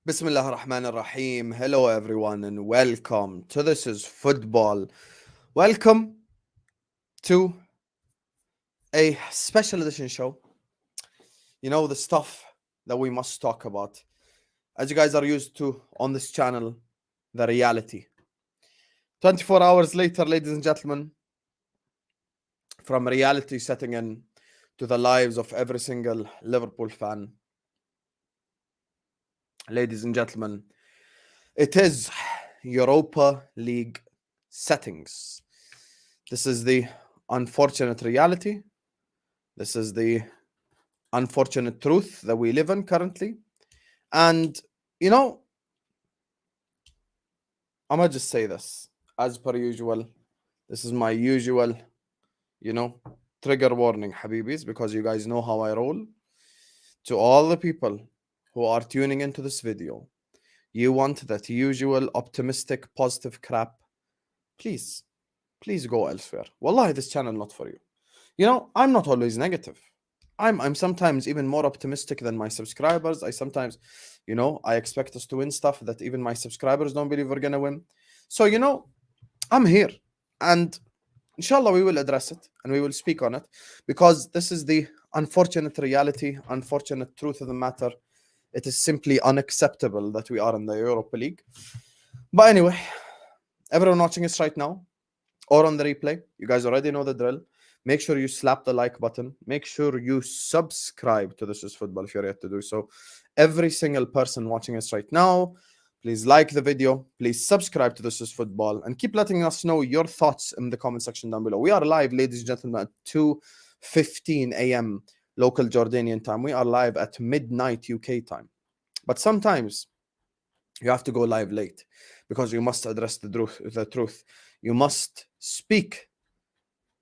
Bismillah ar-Rahman ar-Rahim. Hello everyone and welcome to This is Football. Welcome to a special edition show. You know, the stuff that we must talk about. As you guys are used to on this channel, the reality. 24 hours later, ladies and gentlemen, from reality setting in to the lives of every single Liverpool fan. Ladies and gentlemen, it is Europa League settings. This is the unfortunate reality. This is the unfortunate truth that we live in currently. And, you know, I'm going to just say this. As per usual, this is my usual, trigger warning, Habibis, because you guys know how I roll. To all the people who are tuning into this video, you want that usual optimistic, positive crap, please go elsewhere. Wallahi, this channel not for you. You know, I'm not always negative. I'm sometimes even more optimistic than my subscribers. I sometimes, I expect us to win stuff that even my subscribers don't believe we're gonna win. So, I'm here, and inshallah we will address it and we will speak on it, because this is the unfortunate reality, unfortunate truth of the matter. It is simply unacceptable that we are in the Europa League. But anyway, everyone watching us right now or on the replay, you guys already know the drill. Make sure you slap the like button. Make sure you subscribe to This is Football if you're yet to do so. Every single person watching us right now, please like the video. Please subscribe to This is Football and keep letting us know your thoughts in the comment section down below. We are live, ladies and gentlemen, at 2:15 a.m. local Jordanian time. We are live at midnight UK time. But sometimes you have to go live late because you must address the truth. You must speak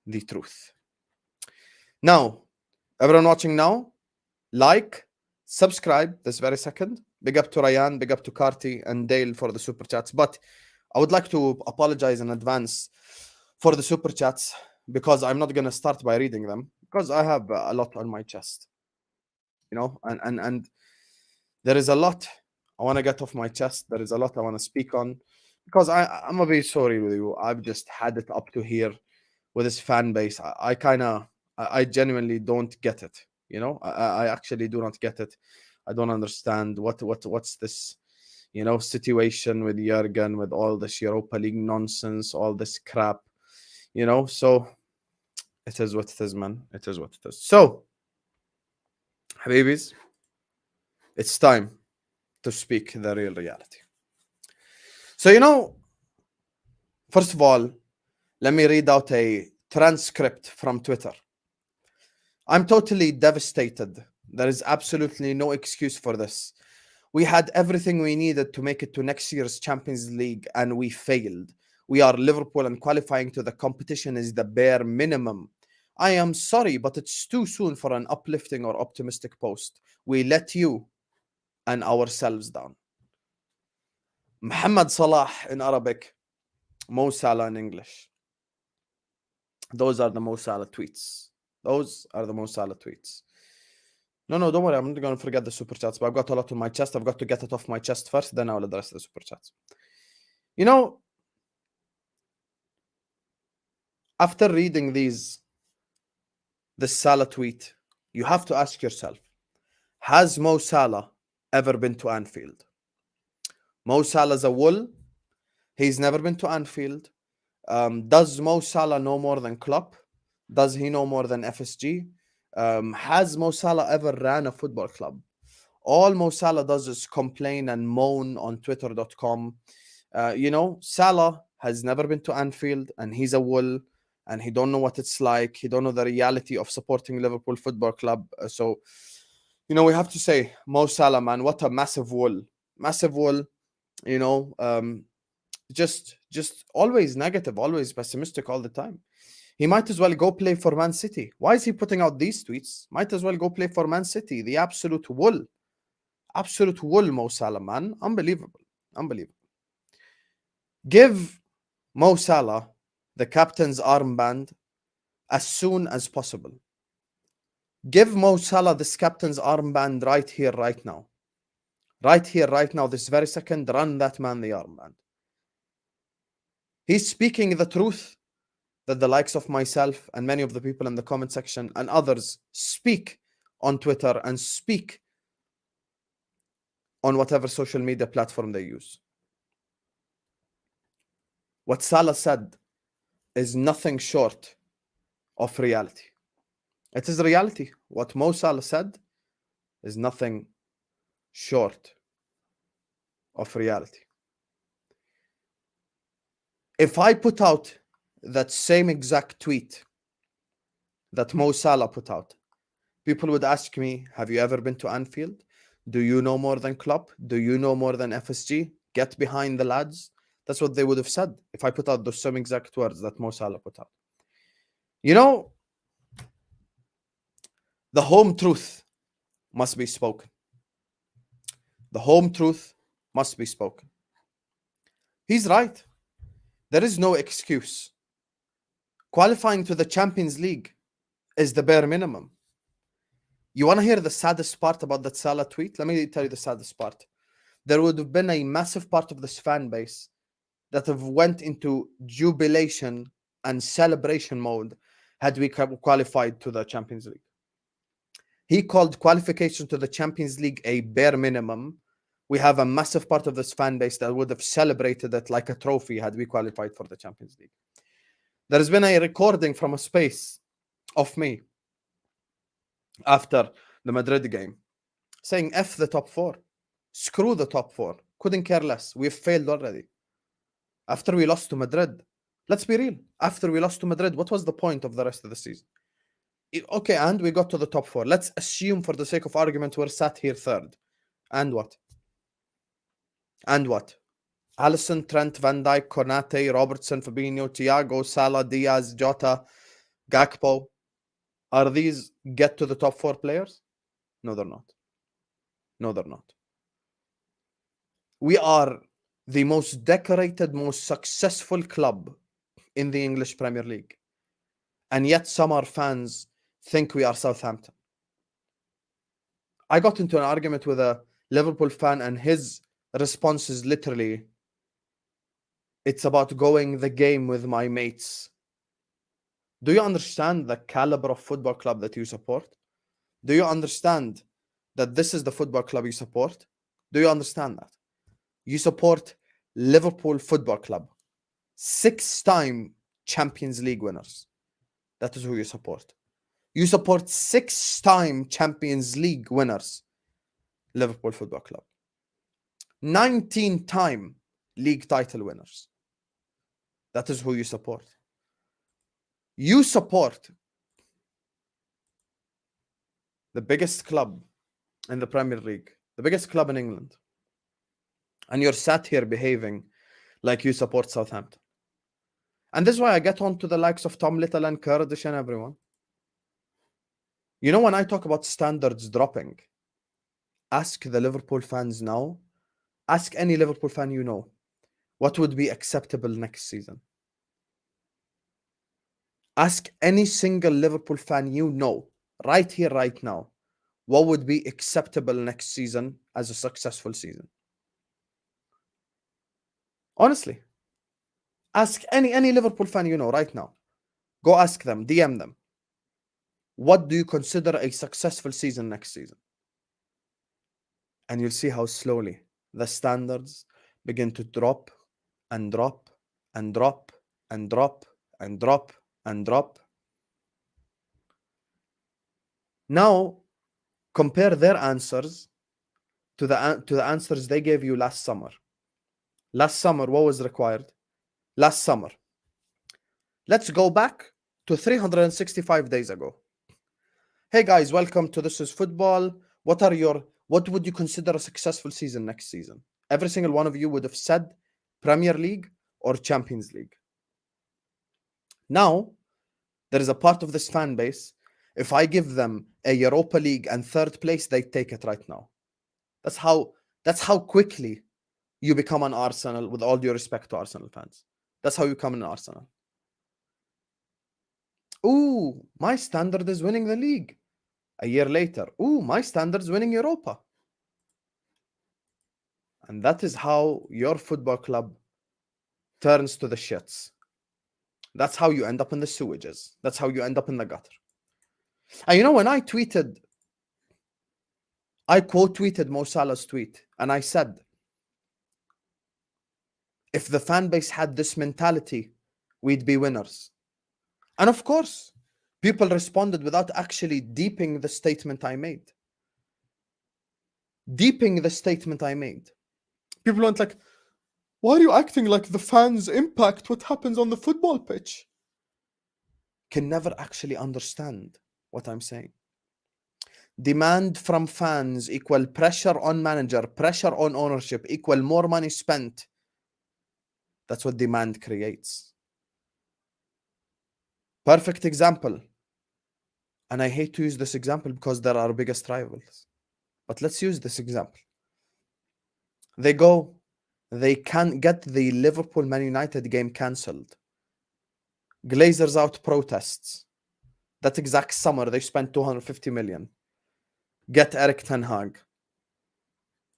the truth. Now, everyone watching now, like, subscribe this very second. Big up to Ryan, big up to Carty and Dale for the super chats. But I would like to apologize in advance for the super chats, because I'm not going to start by reading them, because I have a lot on my chest. And there is a lot I want to get off my chest. There is a lot I want to speak on, because I'm going to be sorry with you. I've just had it up to here with this fan base. I genuinely don't get it. I actually do not get it. I don't understand what's this, situation with Jurgen, with all this Europa League nonsense, all this crap, so it is what it is, man. It is what it is. So, Habibis, it's time to speak the real reality. So, first of all, let me read out a transcript from Twitter. I'm totally devastated. There is absolutely no excuse for this. We had everything we needed to make it to next year's Champions League, and we failed. We are Liverpool, and qualifying to the competition is the bare minimum. I am sorry, but it's too soon for an uplifting or optimistic post. We let you and ourselves down. Muhammad Salah in Arabic, Mo Salah in English. Those are the Mo Salah tweets. Those are the Mo Salah tweets. No, don't worry. I'm not going to forget the super chats, but I've got a lot on my chest. I've got to get it off my chest first, then I'll address the super chats. After reading this Salah tweet, you have to ask yourself, has Mo Salah ever been to Anfield? Mo Salah's a wool. He's never been to Anfield. Does Mo Salah know more than Klopp? Does he know more than FSG? Has Mo Salah ever ran a football club? All Mo Salah does is complain and moan on twitter.com. Salah has never been to Anfield, and he's a wool, and he don't know what it's like. He don't know the reality of supporting Liverpool Football Club. So, we have to say, Mo Salah, man, what a massive wool. Massive wool, just always negative, always pessimistic all the time. He might as well go play for Man City. Why is he putting out these tweets? Might as well go play for Man City. The absolute wool. Absolute wool, Mo Salah, man. Unbelievable. Give Mo Salah the captain's armband as soon as possible. Give Mo Salah this captain's armband right here, right now. Right here, right now, this very second, run that man the armband. He's speaking the truth that the likes of myself and many of the people in the comment section and others speak on Twitter and speak on whatever social media platform they use. What Salah said is nothing short of reality. It is reality. What Mo Salah said is nothing short of reality. If I put out that same exact tweet that Mo Salah put out, people would ask me, have you ever been to Anfield? Do you know more than Klopp? Do you know more than FSG? Get behind the lads. That's what they would have said if I put out those same exact words that Mo Salah put out. You know, the home truth must be spoken. The home truth must be spoken. He's right. There is no excuse. Qualifying to the Champions League is the bare minimum. You want to hear the saddest part about that Salah tweet? Let me tell you the saddest part. There would have been a massive part of this fan base that have went into jubilation and celebration mode had we qualified to the Champions League. He called qualification to the Champions League a bare minimum. We have a massive part of this fan base that would have celebrated it like a trophy had we qualified for the Champions League. There has been a recording from a space of me after the Madrid game saying F the top four. Screw the top four. Couldn't care less. We've failed already. After we lost to Madrid, let's be real. After we lost to Madrid, what was the point of the rest of the season? Okay, and we got to the top four. Let's assume for the sake of argument we're sat here third. And what? And what? Alisson, Trent, Van Dijk, Konate, Robertson, Fabinho, Thiago, Salah, Diaz, Jota, Gakpo. Are these get to the top four players? No, they're not. No, they're not. We are the most decorated, most successful club in the English Premier League. And yet some of our fans think we are Southampton. I got into an argument with a Liverpool fan and his response is literally, it's about going the game with my mates. Do you understand the caliber of football club that you support? Do you understand that this is the football club you support? Do you understand that? You support Liverpool Football Club, 6-time Champions League winners. That is who you support. You support 6-time Champions League winners, Liverpool Football Club. 19-time league title winners. That is who you support. You support the biggest club in the Premier League, the biggest club in England. And you're sat here behaving like you support Southampton. And this is why I get on to the likes of Tom Little and Kurdish and everyone. You know, when I talk about standards dropping, ask the Liverpool fans now, ask any Liverpool fan you know, what would be acceptable next season? Ask any single Liverpool fan you know, right here, right now, what would be acceptable next season as a successful season? Honestly, ask any Liverpool fan you know right now. Go ask them, DM them. What do you consider a successful season next season? And you'll see how slowly the standards begin to drop and drop and drop and drop and drop and drop. Now, compare their answers to the answers they gave you last summer. Last summer, what was required? Last summer. Let's go back to 365 days ago. Hey guys, welcome to This Is Football. What would you consider a successful season next season? Every single one of you would have said Premier League or Champions League. Now, there is a part of this fan base, if I give them a Europa League and third place, they take it right now. That's how quickly you become an Arsenal, with all due respect to Arsenal fans. That's how you become an Arsenal. Ooh, my standard is winning the league. A year later, ooh, my standard is winning Europa. And that is how your football club turns to the shits. That's how you end up in the sewages. That's how you end up in the gutter. And you know, when I quote tweeted Mo Salah's tweet, and I said, if the fan base had this mentality, we'd be winners. And of course, people responded without actually deeping the statement I made. People went like, why are you acting like the fans impact what happens on the football pitch? Can never actually understand what I'm saying. Demand from fans equal pressure on manager, pressure on ownership, equal more money spent. That's what demand creates. Perfect example. And I hate to use this example because they're our biggest rivals. But let's use this example. They can't get the Liverpool Man United game cancelled. Glazers out protests. That exact summer, they spent 250 million. Get Eric Ten Hag.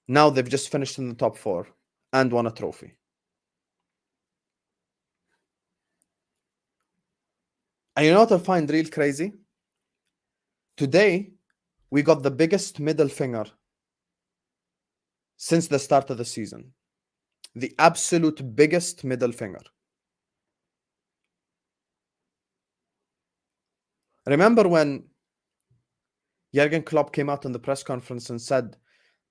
Now they've just finished in the top 4 and won a trophy. And you know what I find real crazy? Today, we got the biggest middle finger since the start of the season. The absolute biggest middle finger. Remember when Jurgen Klopp came out in the press conference and said,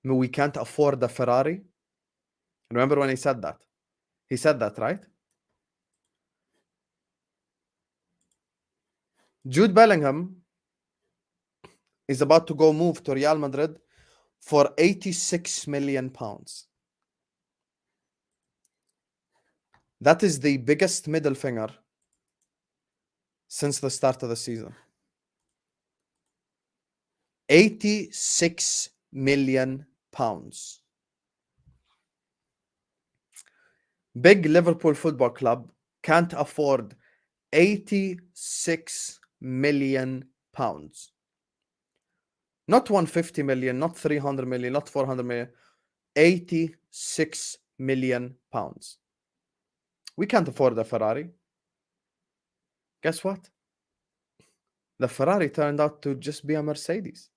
we can't afford a Ferrari? Remember when he said that? He said that, right? Jude Bellingham is about to go move to Real Madrid for 86 million pounds. That is the biggest middle finger since the start of the season. 86 million pounds. Big Liverpool Football Club can't afford 86 million pounds. Not 150 million, not 300 million, not 400 million. 86 million pounds. We can't afford a Ferrari. Guess what? The Ferrari turned out to just be a Mercedes.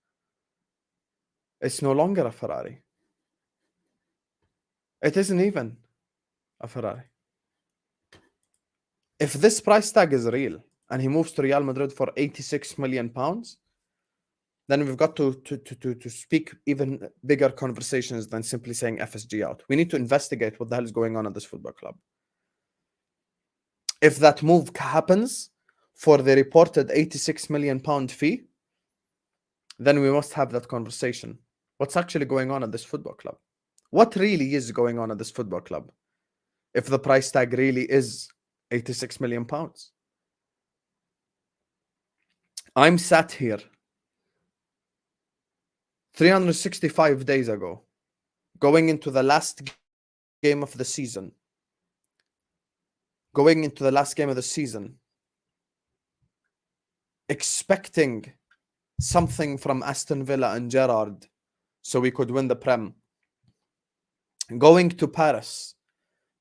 It's no longer a Ferrari. It isn't even a Ferrari. If this price tag is real and he moves to Real Madrid for 86 million pounds, then we've got to speak even bigger conversations than simply saying FSG out. We need to investigate what the hell is going on at this football club. If that move happens for the reported 86 million pound fee, then we must have that conversation. What's actually going on at this football club? What really is going on at this football club? If the price tag really is 86 million pounds. I'm sat here 365 days ago, going into the last game of the season. Expecting something from Aston Villa and Gerrard so we could win the Prem. Going to Paris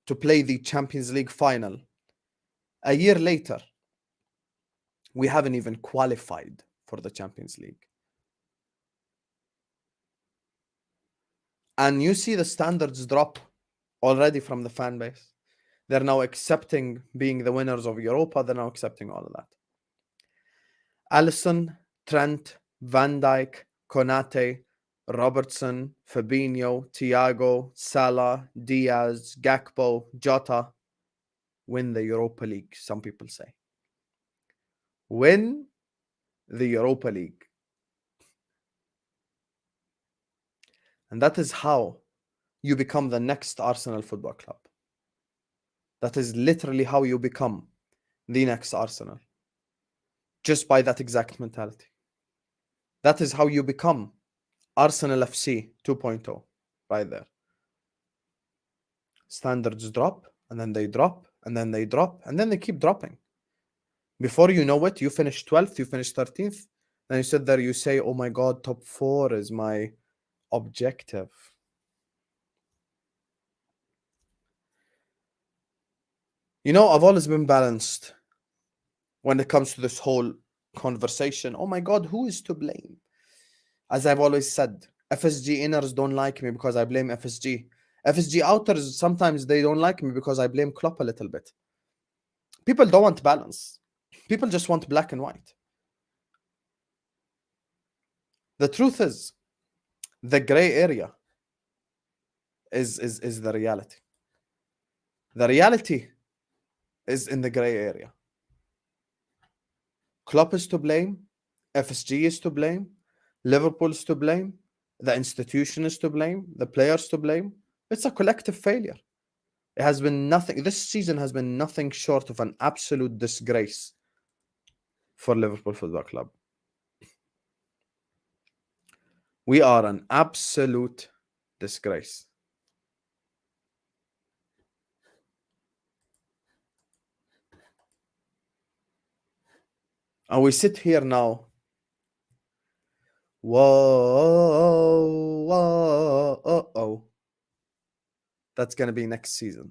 to play the Champions League final. A year later, we haven't even qualified for the Champions League. And you see the standards drop already from the fan base. They're now accepting being the winners of Europa. They're now accepting all of that. Alisson, Trent, Van Dijk, Konate, Robertson, Fabinho, Thiago, Salah, Diaz, Gakpo, Jota win the Europa League, some people say. Win the Europa League. And that is how you become the next Arsenal Football Club. That is literally how you become the next Arsenal. Just by that exact mentality. That is how you become Arsenal FC 2.0 right there. Standards drop, and then they drop, and then they drop, and then they keep dropping. Before you know it, you finish 12th, you finish 13th, then you sit there, you say, oh my God, top 4 is my objective. You know, I've always been balanced when it comes to this whole conversation. Oh my God, who is to blame? As I've always said, FSG inners don't like me because I blame FSG. FSG outers, sometimes they don't like me because I blame Klopp a little bit. People don't want balance. People just want black and white. The truth is, the gray area is the reality. The reality is in the gray area. Klopp is to blame. FSG is to blame. Liverpool is to blame. The institution is to blame. The players to blame. It's a collective failure. It has been nothing. This season has been nothing short of an absolute disgrace for Liverpool Football Club. We are an absolute disgrace. And we sit here now. Whoa, whoa, uh-oh. That's going to be next season.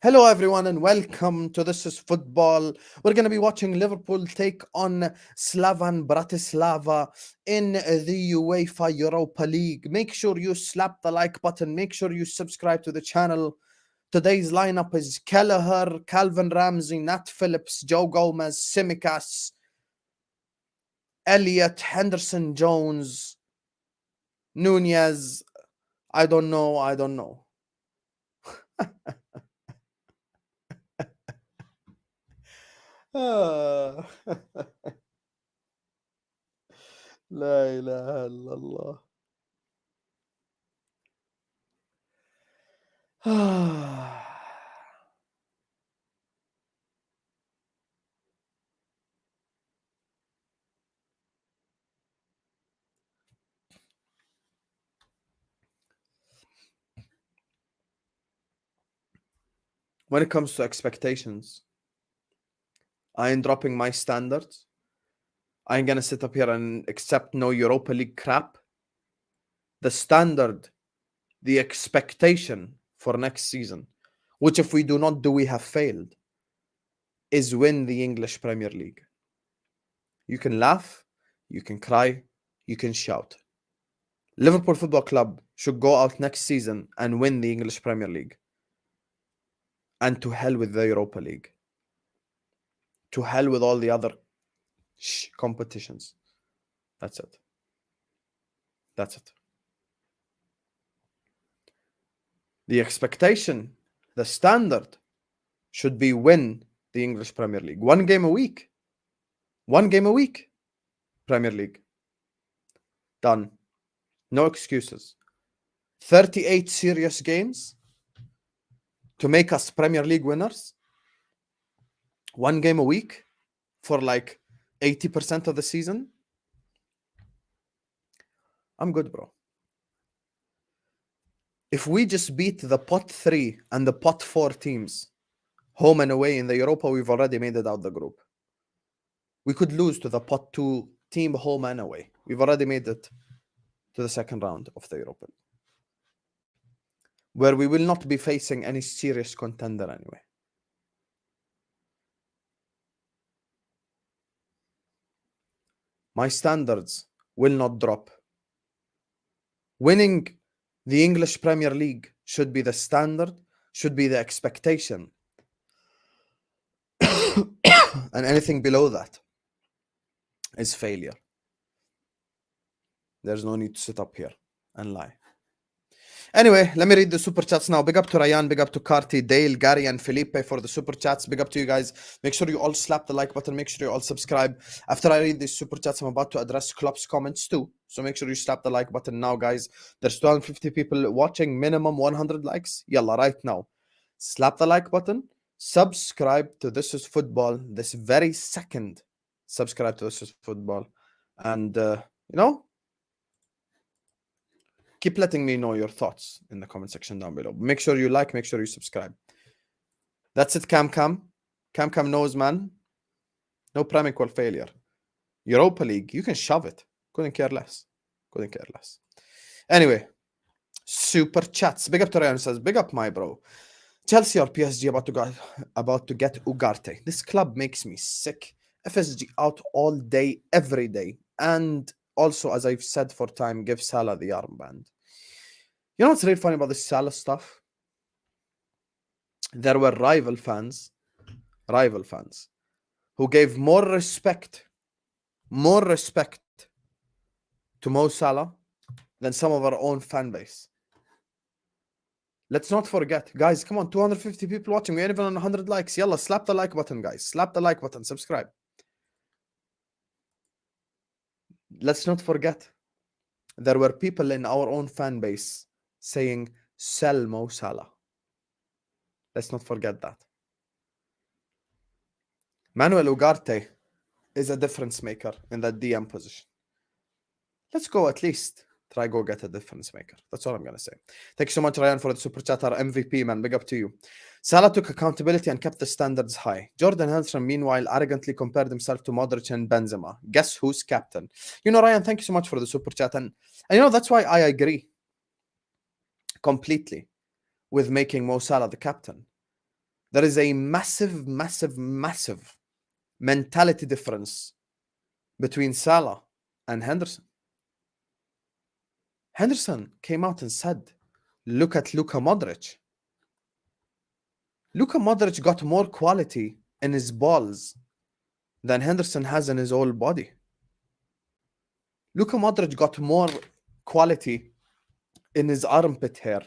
Hello, everyone, and welcome to This Is Football. We're going to be watching Liverpool take on Slavan Bratislava in the UEFA Europa League. Make sure you slap the like button. Make sure you subscribe to the channel. Today's lineup is Kelleher, Calvin Ramsey, Nat Phillips, Joe Gomez, Tsimikas, Elliott, Henderson, Jones, Nunez. I don't know. لا إله إلا الله. When it comes to expectations, I am dropping my standards. I ain't gonna sit up here and accept no Europa League crap. The standard, the expectation for next season, which if we do not do, we have failed, is win the English Premier League. You can laugh, you can cry, you can shout. Liverpool Football Club should go out next season and win the English Premier League. And to hell with the Europa League. To hell with all the other competitions. That's it. The expectation, the standard should be win the English Premier League. One game a week. Premier League. Done. No excuses. 38 serious games to make us Premier League winners. One game a week for like 80% of the season. I'm good, bro. If we just beat the pot 3 and the pot 4 teams home and away in the Europa, we've already made it out the group. We could lose to the pot 2 team home and away. We've already made it to the second round of the Europa, where we will not be facing any serious contender anyway. My standards will not drop. Winning the English Premier League should be the standard, should be the expectation. And anything below that is failure. There's no need to sit up here and lie. Anyway, let me read the super chats now. Big up to Ryan, big up to Carty, Dale, Gary, and Felipe for the super chats. Big up to you guys. Make sure you all slap the like button. Make sure you all subscribe. After I read these super chats, I'm about to address Klopp's comments too. So make sure you slap the like button now, guys. There's 250 people watching, minimum 100 likes. Yalla, right now. Slap the like button. Subscribe to This Is Football. This very second. Subscribe to This Is Football. And, keep letting me know your thoughts in the comment section down below. Make sure you like, make sure you subscribe. That's it, Cam. Cam knows, man. No Premier failure. Europa League, you can shove it. Couldn't care less. Anyway, super chats. Big up to Ryan says, big up my bro. Chelsea or PSG about to get Ugarte. This club makes me sick. FSG out all day, every day. And also, as I've said for time, give Salah the armband. You know what's really funny about this Salah stuff? There were rival fans, who gave more respect to Mo Salah than some of our own fan base. Let's not forget, guys, come on, 250 people watching. We ain't even on 100 likes. Yalla, slap the like button, guys. Slap the like button, subscribe. Let's not forget, there were people in our own fan base saying, sell Mo Salah. Let's not forget that. Manuel Ugarte is a difference maker in that DM position. Let's go at least try go get a difference maker. That's all I'm going to say. Thank you so much, Ryan, for the super chat. Our MVP, man. Big up to you. Salah took accountability and kept the standards high. Jordan Henderson, meanwhile, arrogantly compared himself to Modric and Benzema. Guess who's captain? You know, Ryan, thank you so much for the super chat. And you know, that's why I agree completely with making Mo Salah the captain. There is a massive mentality difference between Salah and Henderson. Henderson came out and said, look at Luka Modric. Luka Modric got more quality in his balls than Henderson has in his whole body. Luka Modric got more quality in his armpit hair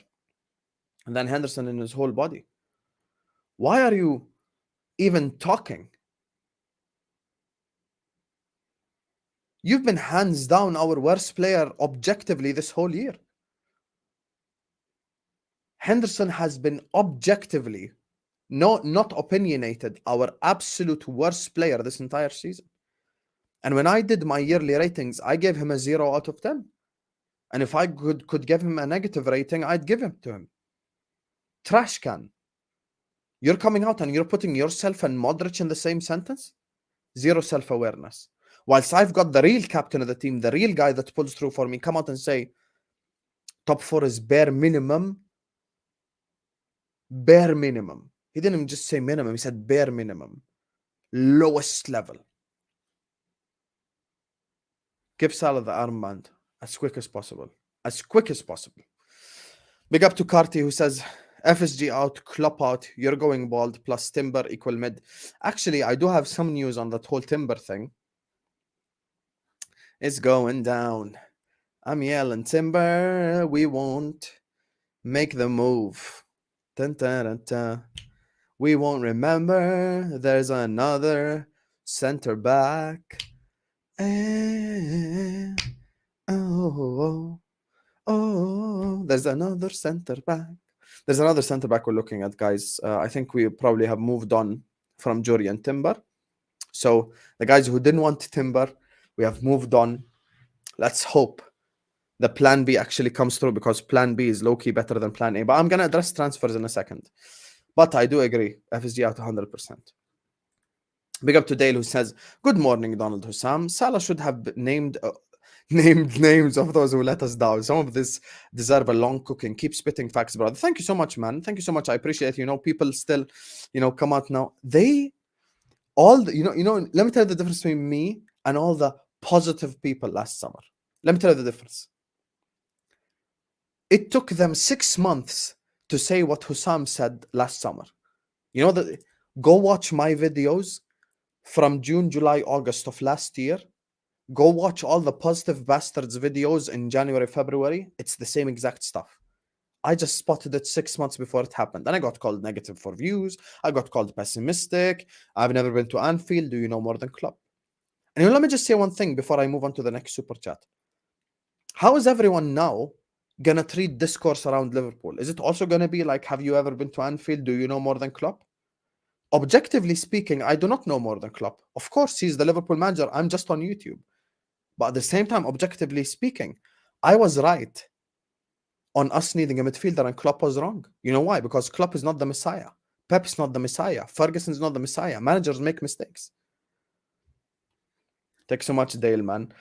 than Henderson in his whole body. Why are you even talking? You've been hands down our worst player objectively this whole year. Henderson has been objectively, not opinionated, our absolute worst player this entire season. And when I did my yearly ratings, I gave him a 0 out of 10. And if I could give him a negative rating, I'd give him to him. Trash can. You're coming out and you're putting yourself and Modric in the same sentence? Zero self-awareness. Whilst I've got the real captain of the team, the real guy that pulls through for me, come out and say, top 4 is bare minimum. Bare minimum. He didn't even just say minimum, he said bare minimum. Lowest level. Give Salah the armband as quick as possible. As quick as possible. Big up to Carty, who says, FSG out, Klopp out, you're going bald, plus Timber equal mid. Actually, I do have some news on that whole Timber thing. It's going down. I'm yelling, Timber, we won't make the move. Dun, dun, dun, dun. We won't remember there's another center back. Oh, there's another center back. There's another center back we're looking at, guys. I think we probably have moved on from Jury and Timber. So the guys who didn't want Timber, we have moved on. Let's hope the plan B actually comes through, because plan B is low-key better than plan A. But I'm going to address transfers in a second. But I do agree, FSG out 100%. Big up to Dale, who says, good morning, Donald Hussam. Salah should have named names of those who let us down. Some of this deserve a long cooking. Keep spitting facts, brother. Thank you so much, man. Thank you so much. I appreciate it. You know, people still, come out now. Let me tell you the difference between me and all the positive people last summer. Let me tell you the difference. It took them 6 months to say what Hussam said last summer. You know that? Go watch my videos from June, July, August of last year. Go watch all the Positive Bastards videos in January, February. It's the same exact stuff. I just spotted it 6 months before it happened. And I got called negative for views. I got called pessimistic. I've never been to Anfield. Do you know more than Klopp? And let me just say one thing before I move on to the next super chat. How is everyone now going to treat discourse around Liverpool? Is it also going to be like, have you ever been to Anfield? Do you know more than Klopp? Objectively speaking, I do not know more than Klopp. Of course, he's the Liverpool manager. I'm just on YouTube. But at the same time, objectively speaking, I was right on us needing a midfielder and Klopp was wrong. You know why? Because Klopp is not the Messiah. Pep's not the Messiah. Ferguson's not the Messiah. Managers make mistakes. Thanks so much, Dale, man.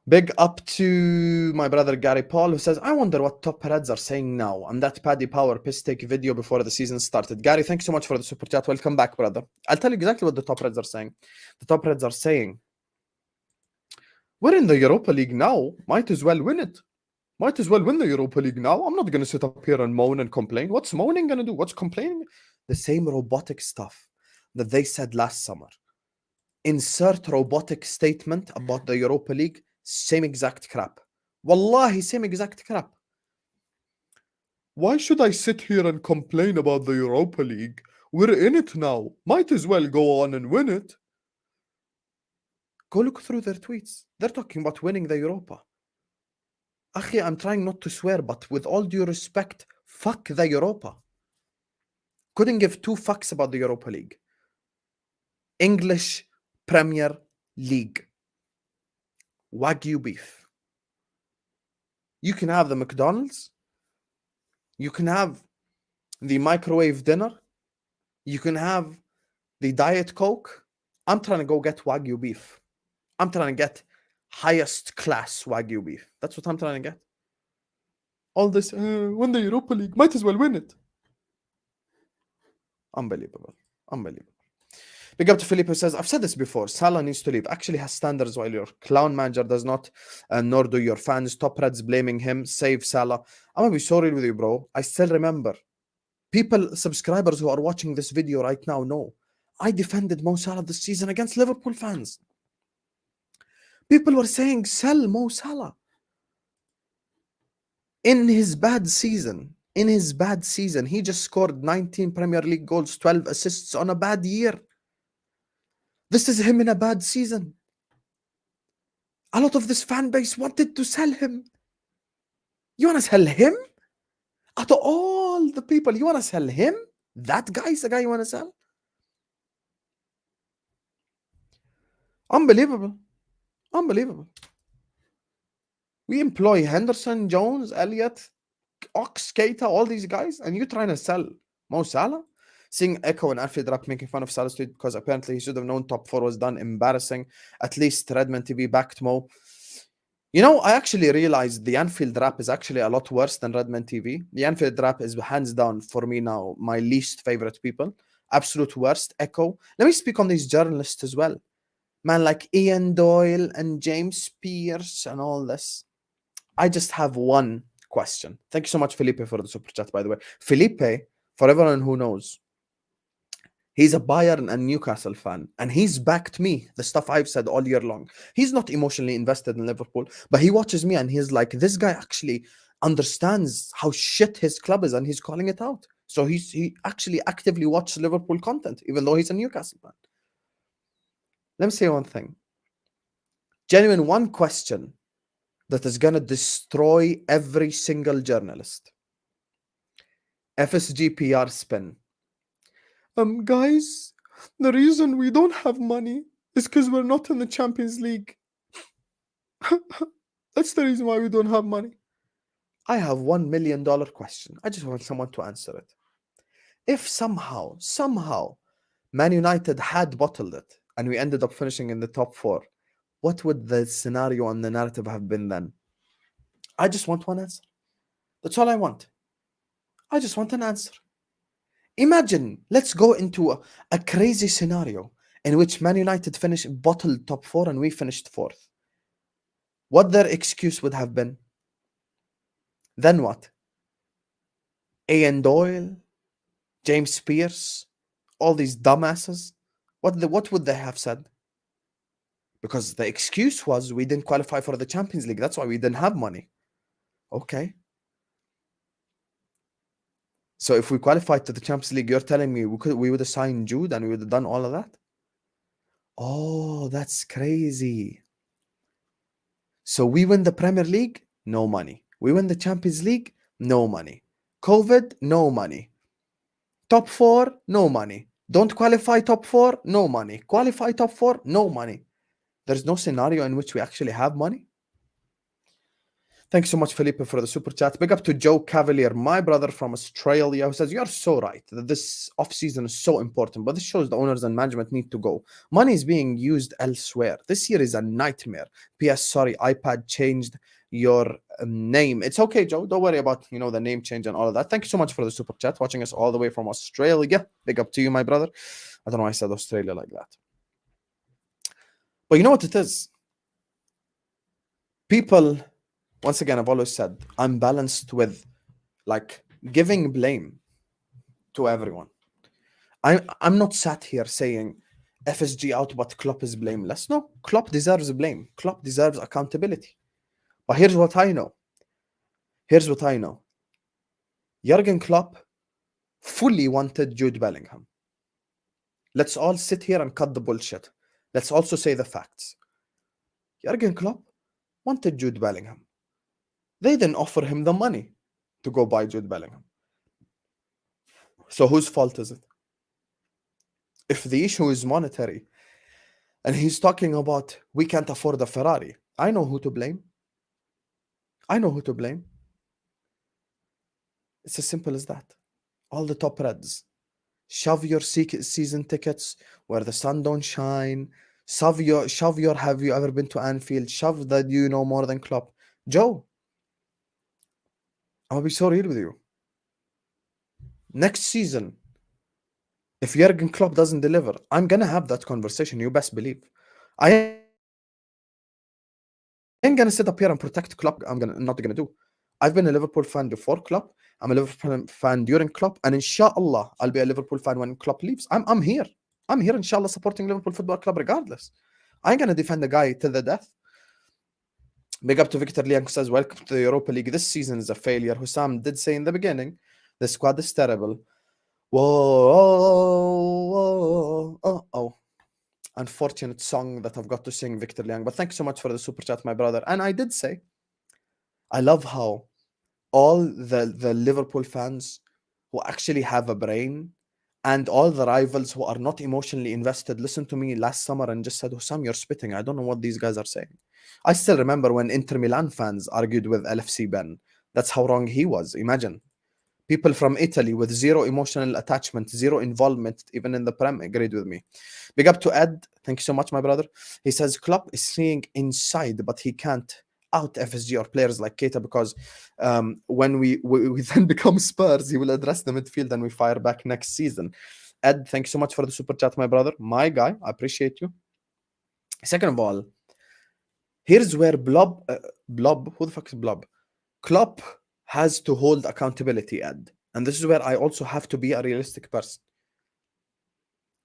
Big up to my brother Gary Paul, who says, I wonder what top Reds are saying now on that Paddy Power piss take video before the season started. Gary, thanks so much for the super chat. Welcome back, brother. I'll tell you exactly what the top Reds are saying. The top Reds are saying, we're in the Europa League now. Might as well win it. Might as well win the Europa League now. I'm not going to sit up here and moan and complain. What's moaning going to do? What's complaining? The same robotic stuff that they said last summer. Insert robotic statement about the Europa League. Same exact crap. Wallahi, same exact crap. Why should I sit here and complain about the Europa League? We're in it now. Might as well go on and win it. Go look through their tweets. They're talking about winning the Europa. Akhi, I'm trying not to swear, but with all due respect, fuck the Europa. Couldn't give two fucks about the Europa League. English Premier League. Wagyu beef. You can have the McDonald's. You can have the microwave dinner. You can have the Diet Coke. I'm trying to go get Wagyu beef. I'm trying to get highest class Wagyu beef. That's what I'm trying to get. All this, win the Europa League. Might as well win it. Unbelievable. Unbelievable. Big up to Philippe who says, I've said this before, Salah needs to leave. Actually has standards while your clown manager does not, nor do your fans. Top Reds blaming him. Save Salah. I'm going to be sorry with you, bro. I still remember. People, subscribers who are watching this video right now know. I defended Mo Salah this season against Liverpool fans. People were saying, sell Mo Salah. In his bad season, he just scored 19 Premier League goals, 12 assists on a bad year. This is him in a bad season. A lot of this fan base wanted to sell him. You want to sell him? Out of all the people, you want to sell him? That guy is the guy you want to sell? Unbelievable. Unbelievable. We employ Henderson, Jones, Elliott, Ox, Keita, all these guys, and you're trying to sell Mo Salah? Seeing Echo and Anfield Rap making fun of Salah Street because apparently he should have known top 4 was done. Embarrassing. At least Redman TV backed Mo. You know, I actually realized the Anfield Rap is actually a lot worse than Redman TV. The Anfield Rap is hands down for me now my least favorite people. Absolute worst. Echo. Let me speak on these journalists as well. Man, like Ian Doyle and James Pearce and all this. I just have one question. Thank you so much, Felipe, for the super chat, by the way. Felipe, for everyone who knows, he's a Bayern and Newcastle fan, and he's backed me, the stuff I've said all year long. He's not emotionally invested in Liverpool, but he watches me and he's like, this guy actually understands how shit his club is and he's calling it out. So he actually actively watches Liverpool content, even though he's a Newcastle fan. Let me say one thing. Genuine one question that is going to destroy every single journalist. FSG PR spin. Guys, the reason we don't have money is because we're not in the Champions League. That's the reason why we don't have money. I have $1 million question. I just want someone to answer it. If somehow, Man United had bottled it and we ended up finishing in the top 4, what would the scenario and the narrative have been then? I just want one answer. That's all I want. I just want an answer. Imagine, let's go into a crazy scenario in which Man United finished bottled top 4 and we finished 4th. What their excuse would have been? Then what? Ian Doyle, James Pearce, all these dumbasses. What would they have said? Because the excuse was we didn't qualify for the Champions League. That's why we didn't have money. Okay. So if we qualified to the Champions League, you're telling me we would have signed Jude and we would have done all of that? Oh, that's crazy. So we win the Premier League, no money. We win the Champions League, no money. COVID, no money. Top 4, no money. Don't qualify top 4, no money. Qualify top 4, no money. There's no scenario in which we actually have money. Thanks so much, Felipe, for the super chat. Big up to Joe Cavalier, my brother from Australia, who says, "You're so right that this off-season is so important, but this shows the owners and management need to go. Money is being used elsewhere. This year is a nightmare. P.S. Sorry, iPad changed your name. It's okay, Joe. Don't worry about, the name change and all of that. Thank you so much for the super chat, watching us all the way from Australia. Big up to you, my brother. I don't know why I said Australia like that. But you know what it is? People... Once again, I've always said I'm balanced with giving blame to everyone. I'm not sat here saying FSG out, but Klopp is blameless. No, Klopp deserves blame. Klopp deserves accountability. But here's what I know. Jurgen Klopp fully wanted Jude Bellingham. Let's all sit here and cut the bullshit. Let's also say the facts. Jurgen Klopp wanted Jude Bellingham. They didn't offer him the money to go buy Jude Bellingham. So whose fault is it? If the issue is monetary, and he's talking about we can't afford a Ferrari, I know who to blame. It's as simple as that. All the top Reds. Shove your season tickets where the sun don't shine. Shove your have you ever been to Anfield? Shove that you know more than Klopp. Joe, I'll be so real with you. Next season, if Jurgen Klopp doesn't deliver, I'm going to have that conversation, you best believe. I ain't going to sit up here and protect Klopp. I'm not going to do. I've been a Liverpool fan before Klopp. I'm a Liverpool fan during Klopp. And inshallah, I'll be a Liverpool fan when Klopp leaves. I'm here. I'm here, inshallah, supporting Liverpool Football Club regardless. I ain't going to defend the guy to the death. Big up to Victor Liang, who says, welcome to the Europa League. This season is a failure. Hussam did say in the beginning, the squad is terrible. Unfortunate song that I've got to sing, Victor Liang. But thanks so much for the super chat, my brother. And I did say, I love how all the Liverpool fans who actually have a brain and all the rivals who are not emotionally invested listened to me last summer and just said, Hussam, you're spitting. I don't know what these guys are saying. I still remember when Inter Milan fans argued with LFC Ben. That's how wrong he was. Imagine. People from Italy with zero emotional attachment, zero involvement, even in the Prem, agreed with me. Big up to Ed. Thank you so much, my brother. He says, Klopp is seeing inside, but he can't out FSG or players like Keita because when we then become Spurs, he will address the midfield and we fire back next season. Ed, thank you so much for the super chat, my brother. My guy, I appreciate you. Second of all, here's where Blob, who the fuck is Blob? Klopp has to hold accountability, Ed. And this is where I also have to be a realistic person.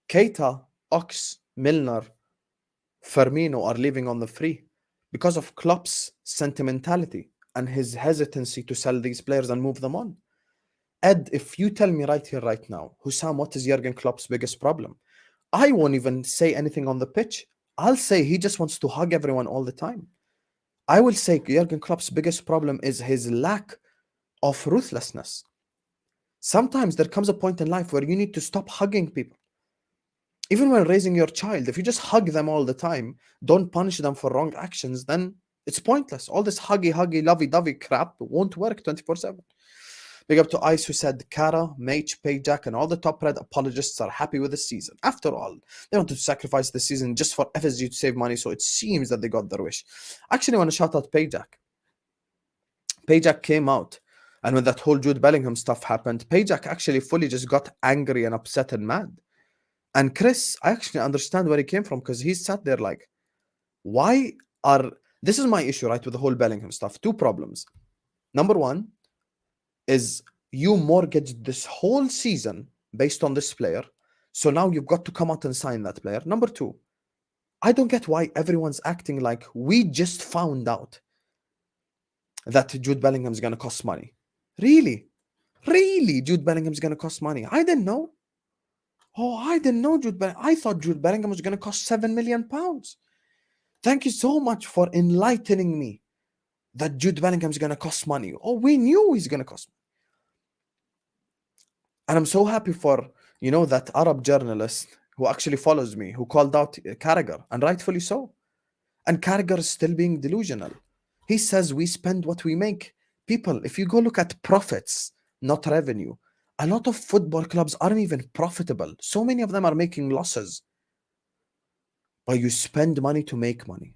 Keita, Ox, Milner, Firmino are leaving on the free because of Klopp's sentimentality and his hesitancy to sell these players and move them on. Ed, if you tell me right here, right now, Hussam, what is Jurgen Klopp's biggest problem? I won't even say anything on the pitch. I'll say he just wants to hug everyone all the time. I will say Jurgen Klopp's biggest problem is his lack of ruthlessness. Sometimes there comes a point in life where you need to stop hugging people. Even when raising your child, if you just hug them all the time, don't punish them for wrong actions, then it's pointless. All this huggy, lovey-dovey crap won't work 24/7. Big up to Ice, who said Kara, Mage, Payjack, and all the top red apologists are happy with the season. After all, they wanted to sacrifice the season just for FSG to save money, so it seems that they got their wish. I actually want to shout out Payjack. Payjack came out, and when that whole Jude Bellingham stuff happened, Payjack actually fully just got angry and upset and mad. And Chris, I actually understand where he came from, because he sat there like, why are... This is my issue, right, with the whole Bellingham stuff. Two problems. Number one is you mortgaged this whole season based on this player, so now you've got to come out and sign that player. Number two, I don't get why everyone's acting like we just found out that Jude Bellingham is going to cost money. Really? Jude Bellingham is going to cost money? I didn't know. I didn't know Jude Bellingham. I thought Jude Bellingham was going to cost £7 million. Thank you so much for enlightening me that Jude Bellingham is going to cost money. We knew he's going to cost money. And I'm so happy for, that Arab journalist who actually follows me, who called out Carragher, and rightfully so. And Carragher is still being delusional. He says we spend what we make. People, if you go look at profits, not revenue, a lot of football clubs aren't even profitable. So many of them are making losses. But you spend money to make money.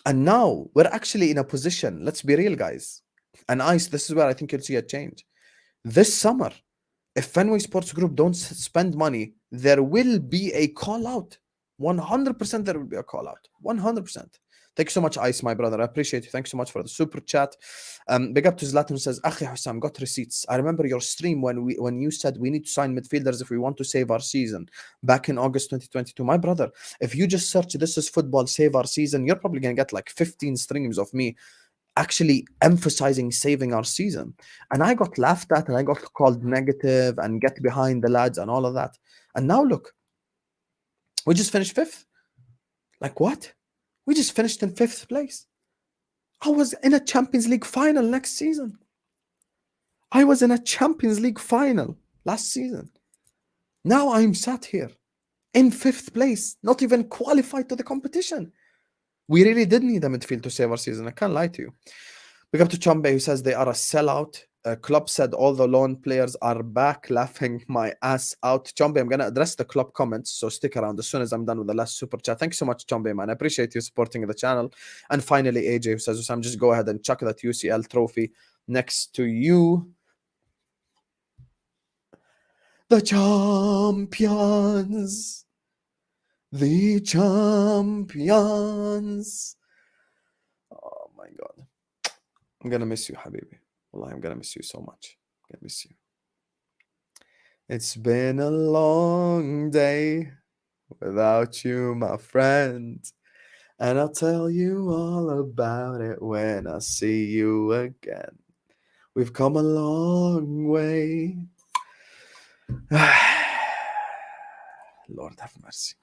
And now we're actually in a position, let's be real, guys. And ICE, this is where I think you'll see a change. This summer, if Fenway Sports Group don't spend money, there will be a call out. 100% there will be a call out. 100%. Thank you so much, Ice, my brother. I appreciate you. Thanks so much for the super chat. Big up to Zlatan, who says, Akhi Hussam, got receipts. I remember your stream when you said we need to sign midfielders if we want to save our season back in August 2022. My brother, if you just search This Is Football, Save Our Season, you're probably going to get like 15 streams of me actually emphasizing saving our season. And I got laughed at and I got called negative and get behind the lads and all of that. And now look, we just finished 5th. Like what? We just finished in 5th place. I was in a Champions League final next season. I was in a Champions League final last season. Now I'm sat here in 5th place, not even qualified to the competition. We really did need a midfield to save our season. I can't lie to you. Big up to Chambe, who says they are a sellout. Klopp said all the loan players are back, laughing my ass out. Chambe, I'm going to address the Klopp comments, so stick around as soon as I'm done with the last super chat. Thank you so much, Chambe, man. I appreciate you supporting the channel. And finally, AJ, who says, Sam, just go ahead and chuck that UCL trophy next to you. The champions. The champions. Oh, my God. I'm going to miss you, Habibi. Wallahi, I'm going to miss you so much. I'm going to miss you. It's been a long day without you, my friend. And I'll tell you all about it when I see you again. We've come a long way. Lord have mercy.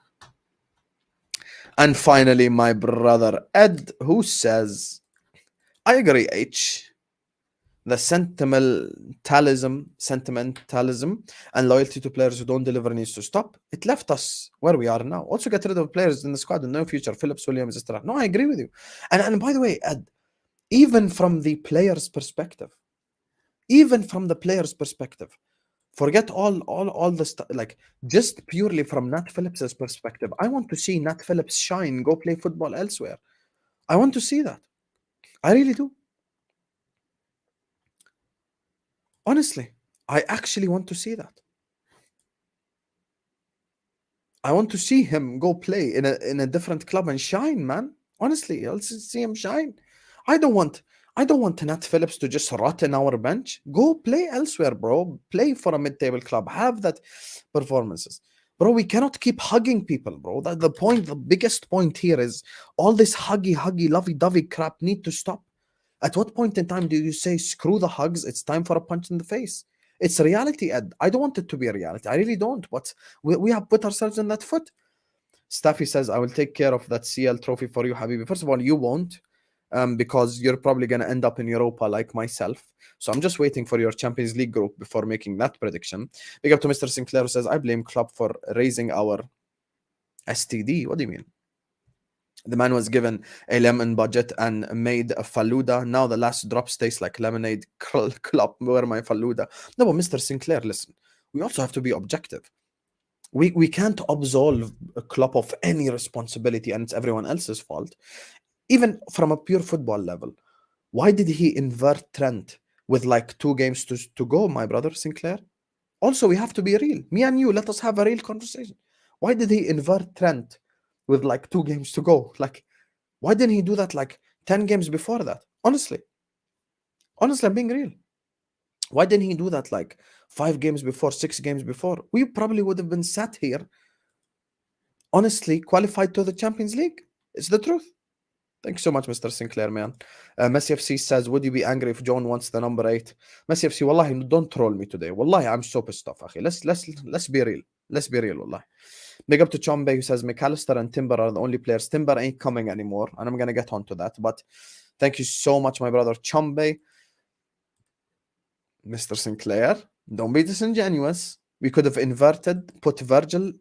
And finally, my brother Ed, who says, I agree, H. The sentimentalism and loyalty to players who don't deliver needs to stop. It left us where we are now. Also get rid of players in the squad with no future. Phillips, Williams, etc. No, I agree with you. And by the way, Ed, even from the player's perspective, forget all the stuff, like just purely from Nat Phillips's perspective, I want to see Nat Phillips shine, go play football elsewhere. I want to see that. I really do. Honestly, I actually want to see that. I want to see him go play in a different club and shine, man. Honestly, I'll see him shine. I don't want Nat Phillips to just rot in our bench. Go play elsewhere, bro. Play for a mid-table club. Have that performances. Bro, we cannot keep hugging people, bro. That the biggest point here is all this huggy, lovey-dovey crap need to stop. At what point in time do you say, screw the hugs, it's time for a punch in the face? It's reality, Ed. I don't want it to be a reality. I really don't. But we have put ourselves in that foot. Staffy says, I will take care of that CL trophy for you, Habibi. First of all, you won't, because you're probably going to end up in Europa like myself. So I'm just waiting for your Champions League group before making that prediction. Big up to Mr. Sinclair, who says, I blame Klopp for raising our STD. What do you mean? The man was given a lemon budget and made a faluda. Now the last drops taste like lemonade. Klopp, where my faluda? No, but Mr. Sinclair, listen. We also have to be objective. We can't absolve Klopp of any responsibility, and it's everyone else's fault. Even from a pure football level, why did he invert Trent with like 2 games to go, my brother Sinclair? Also, we have to be real. Me and you, let us have a real conversation. Why did he invert Trent with like 2 games to go? Like, why didn't he do that like 10 games before that? Honestly, I'm being real. Why didn't he do that like 5 games before, 6 games before? We probably would have been sat here, honestly, qualified to the Champions League. It's the truth. Thank you so much, Mr. Sinclair, man. Messi FC says, would you be angry if John wants the number 8? Messi FC, wallahi, don't troll me today. Wallahi, I'm so pissed off, akhi. Let's be real. Let's be real, wallahi. Big up to Chombe, who says Macallister and Timber are the only players. Timber ain't coming anymore, and I'm going to get onto that. But thank you so much, my brother Chombe. Mr. Sinclair, don't be disingenuous. We could have inverted, put Virgil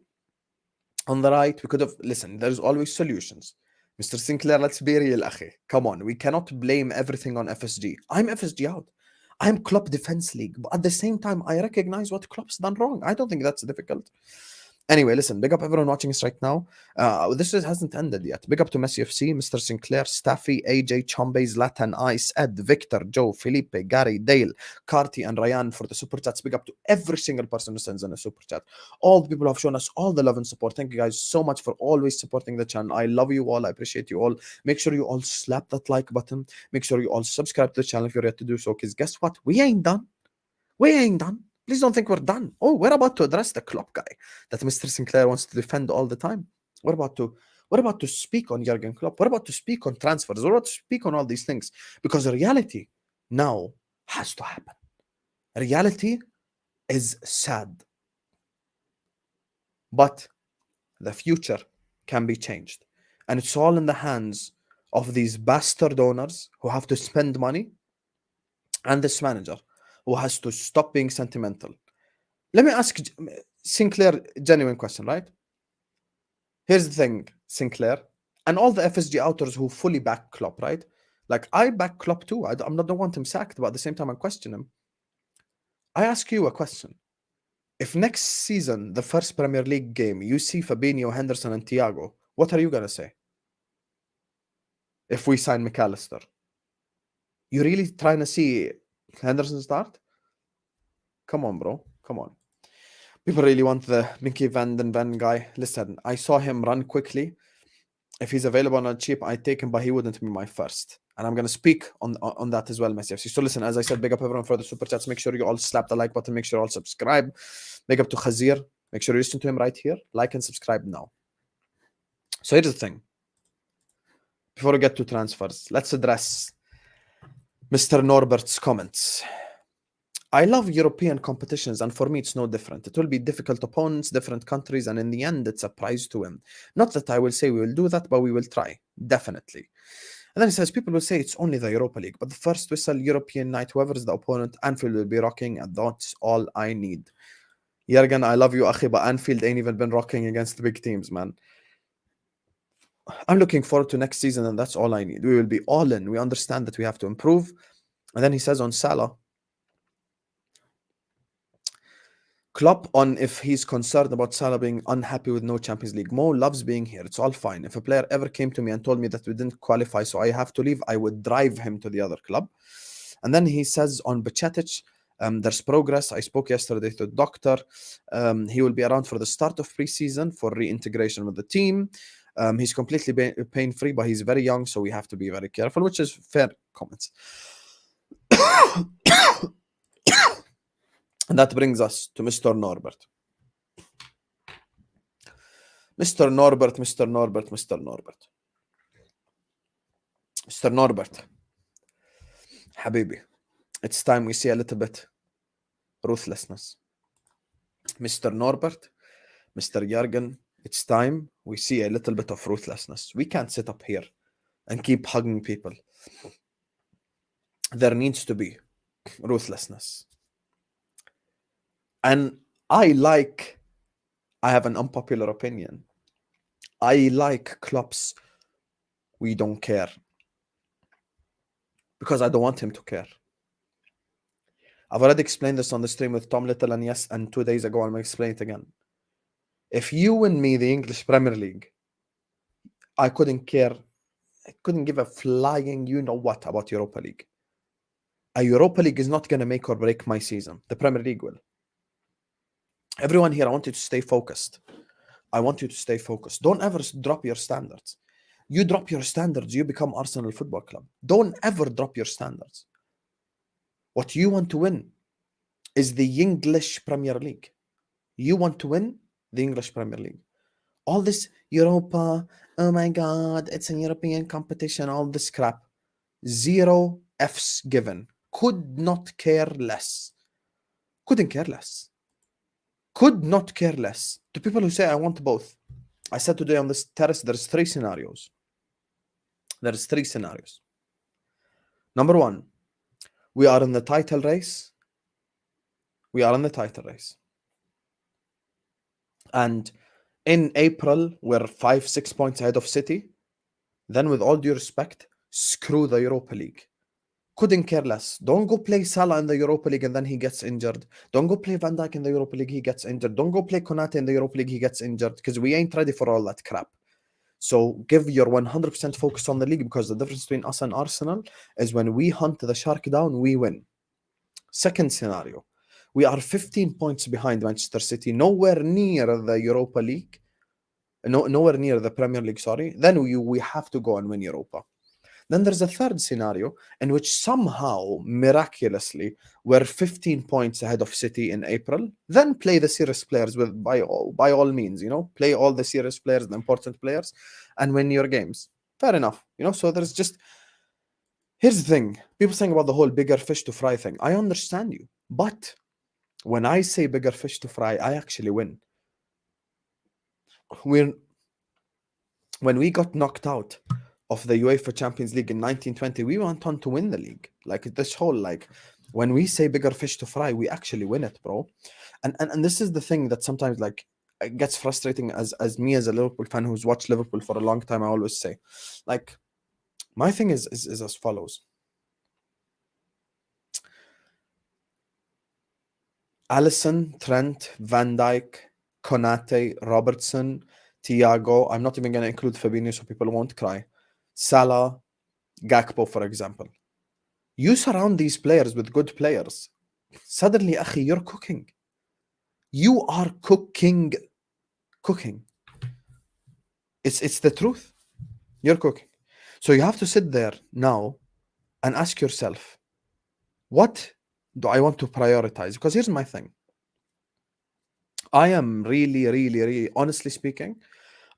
on the right. We could have, listen, there's always solutions. Mr. Sinclair, let's be real, akhi. Come on, we cannot blame everything on FSG. I'm FSG out. I'm Klopp Defense League. But at the same time, I recognize what Klopp's done wrong. I don't think that's difficult. Anyway, listen, big up everyone watching us right now. This hasn't ended yet. Big up to Messi FC, Mr. Sinclair, Staffy, AJ, Chombe, Zlatan, Ice, Ed, Victor, Joe, Felipe, Gary, Dale, Carty, and Ryan for the super chats. Big up to every single person who sends in a super chat. All the people who have shown us all the love and support. Thank you guys so much for always supporting the channel. I love you all. I appreciate you all. Make sure you all slap that like button. Make sure you all subscribe to the channel if you're yet to do so. Because guess what? We ain't done. We ain't done. Please don't think we're done. Oh, we're about to address the Klopp guy that Mr. Sinclair wants to defend all the time. We're about to speak on Jurgen Klopp. We're about to speak on transfers. We're about to speak on all these things because reality now has to happen. Reality is sad, but the future can be changed, and it's all in the hands of these bastard owners who have to spend money and this manager who has to stop being sentimental. Let me ask Sinclair a genuine question, right? Here's the thing, Sinclair, and all the FSG outers who fully back Klopp, right? Like, I back Klopp too. I'm not, don't want him sacked, but at the same time, I question him. I ask you a question. If next season, the first Premier League game, you see Fabinho, Henderson, and Thiago, what are you going to say? If we sign Macallister, you really trying to see Henderson start? Come on, bro. Come on. People really want the Mickey Van Den Ven guy. Listen, I saw him run quickly. If he's available on a cheap, I take him, but he wouldn't be my first. And I'm going to speak on that as well, Messi FC. So listen, as I said, big up everyone for the super chats. Make sure you all slap the like button. Make sure you all subscribe. Big up to Khazir. Make sure you listen to him right here. Like and subscribe now. So here's the thing. Before we get to transfers, let's address Mr. Norbert's comments. I love European competitions, and for me, it's no different. It will be difficult opponents, different countries, and in the end, it's a prize to win. Not that I will say we will do that, but we will try, definitely. And then he says, people will say it's only the Europa League, but the first whistle, European night, whoever is the opponent, Anfield will be rocking, and that's all I need. Jurgen, I love you, Akhi, but Anfield ain't even been rocking against the big teams, man. I'm looking forward to next season, and that's all I need. We will be all in. We understand that we have to improve. And then he says on Salah, Klopp on if he's concerned about Salah being unhappy with no Champions League. Mo loves being here. It's all fine. If a player ever came to me and told me that we didn't qualify, so I have to leave, I would drive him to the other club. And then he says on Bajcetic, there's progress. I spoke yesterday to the doctor. He will be around for the start of preseason for reintegration with the team. He's completely pain-free, but he's very young, so we have to be very careful, which is fair comments. And that brings us to Mr. Norbert. Mr. Norbert, Mr. Norbert, Mr. Norbert. Mr. Norbert. Habibi, it's time we see a little bit ruthlessness. Mr. Norbert, Mr. Jurgen, it's time we see a little bit of ruthlessness. We can't sit up here and keep hugging people. There needs to be ruthlessness. And I have an unpopular opinion. I like Klopp's we don't care. Because I don't want him to care. I've already explained this on the stream with Tom Little, and yes, and 2 days ago, I'm going to explain it again. If you win me the English Premier League, I couldn't care. I couldn't give a flying you-know-what about Europa League. A Europa League is not going to make or break my season. The Premier League will. Everyone here, I want you to stay focused. I want you to stay focused. Don't ever drop your standards. You drop your standards, you become Arsenal Football Club. Don't ever drop your standards. What you want to win is the English Premier League. You want to win the English Premier League. All this Europa, oh my God, it's a European competition, all this crap. 0 F's given. Could not care less. Couldn't care less. Could not care less. To people who say, I want both. I said today on this terrace, there's 3 scenarios. There's 3 scenarios. Number 1, we are in the title race. We are in the title race. And in April, we're 5-6 points ahead of City. then with all due respect, screw the Europa League. Couldn't care less. Don't go play Salah in the Europa League and then he gets injured. Don't go play Van Dijk in the Europa League, he gets injured. Don't go play Konate in the Europa League, he gets injured, because we ain't ready for all that crap. So give your 100% focus on the league, because the difference between us and Arsenal is when we hunt the shark down, we win. Second scenario, we are 15 points behind Manchester City, nowhere near the Europa League, nowhere near the Premier League, sorry. Then we have to go and win Europa. Then there's a third scenario in which somehow, miraculously, we're 15 points ahead of City in April. Then play the serious players by all means, play all the serious players, the important players, and win your games. Fair enough, So there's here's the thing. People saying about the whole bigger fish to fry thing. I understand you, but when I say bigger fish to fry, I actually win. When we got knocked out of the UEFA Champions League in 1920, we went on to win the league. Like this whole, when we say bigger fish to fry, we actually win it, bro. And this is the thing that sometimes it gets frustrating as me as a Liverpool fan who's watched Liverpool for a long time. I always say, my thing is as follows. Alisson, Trent, Van Dijk, Konate, Robertson, Thiago. I'm not even going to include Fabinho so people won't cry. Salah, Gakpo, for example. You surround these players with good players. Suddenly, akhi, you're cooking. You are cooking. It's the truth. You're cooking. So you have to sit there now and ask yourself, what do I want to prioritize? Because here's my thing. I am really, really, really, honestly speaking,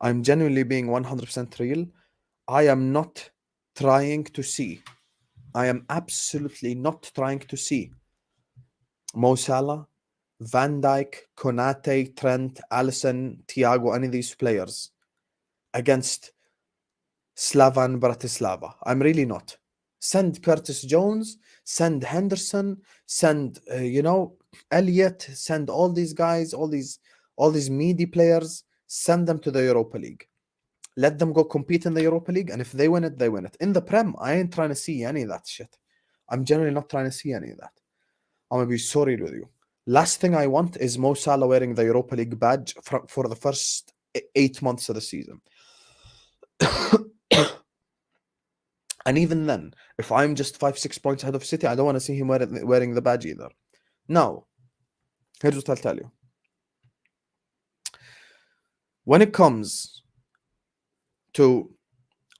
I'm genuinely being 100% real. I am not trying to see. I am absolutely not trying to see Mo Salah, Van Dijk, Konate, Trent, Alisson, Thiago, any of these players against Slavan Bratislava. I'm really not. Send Curtis Jones, send Henderson, send Elliott, send all these guys, all these meaty players, send them to the Europa League. Let them go compete in the Europa League, and if they win it, they win it. In the Prem, I ain't trying to see any of that shit. I'm generally not trying to see any of that. I'm going to be so real with you. Last thing I want is Mo Salah wearing the Europa League badge for the first 8 months of the season. And even then, if I'm just 5-6 points ahead of City, I don't want to see him wearing the badge either. Now, here's what I'll tell you. When it comes to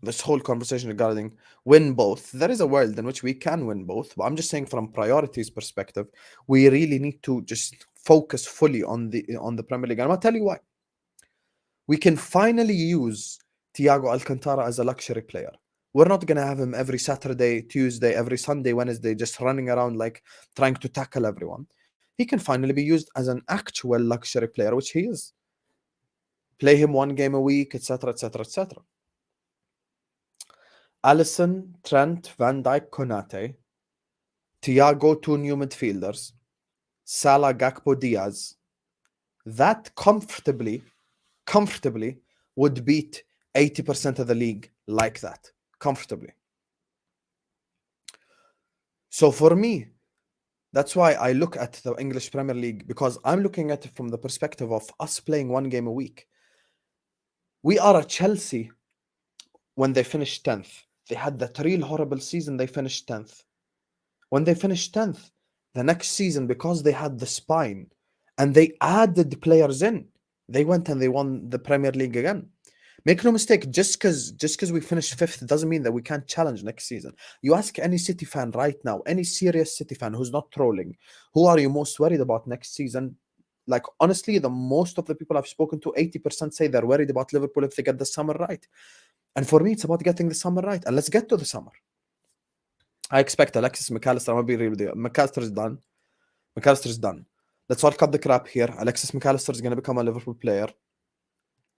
this whole conversation regarding win both, there is a world in which we can win both. But I'm just saying, from priorities perspective, we really need to just focus fully on the Premier League. And I'm going to tell you why. We can finally use Thiago Alcantara as a luxury player. We're not going to have him every Saturday, Tuesday, every Sunday, Wednesday, just running around trying to tackle everyone. He can finally be used as an actual luxury player, which he is. Play him 1 game a week, etc., etc., etc. Alisson, Trent, Van Dijk, Konate, Thiago, 2 new midfielders, Salah, Gakpo, Diaz. That comfortably would beat 80% of the league like that. Comfortably. So for me, that's why I look at the English Premier League, because I'm looking at it from the perspective of us playing 1 game a week. We are a Chelsea when they finished 10th. They had that real horrible season, they finished 10th. When they finished 10th, the next season, because they had the spine and they added players in, they went and they won the Premier League again. Make no mistake, just because we finished 5th doesn't mean that we can't challenge next season. You ask any City fan right now, any serious City fan who's not trolling, who are you most worried about next season? Honestly, the most of the people I've spoken to, 80% say they're worried about Liverpool if they get the summer right. And for me, it's about getting the summer right. And let's get to the summer. I expect Alexis Macallister, I'm going to be real with you. McAllister is done. Let's all cut the crap here. Alexis Macallister is going to become a Liverpool player.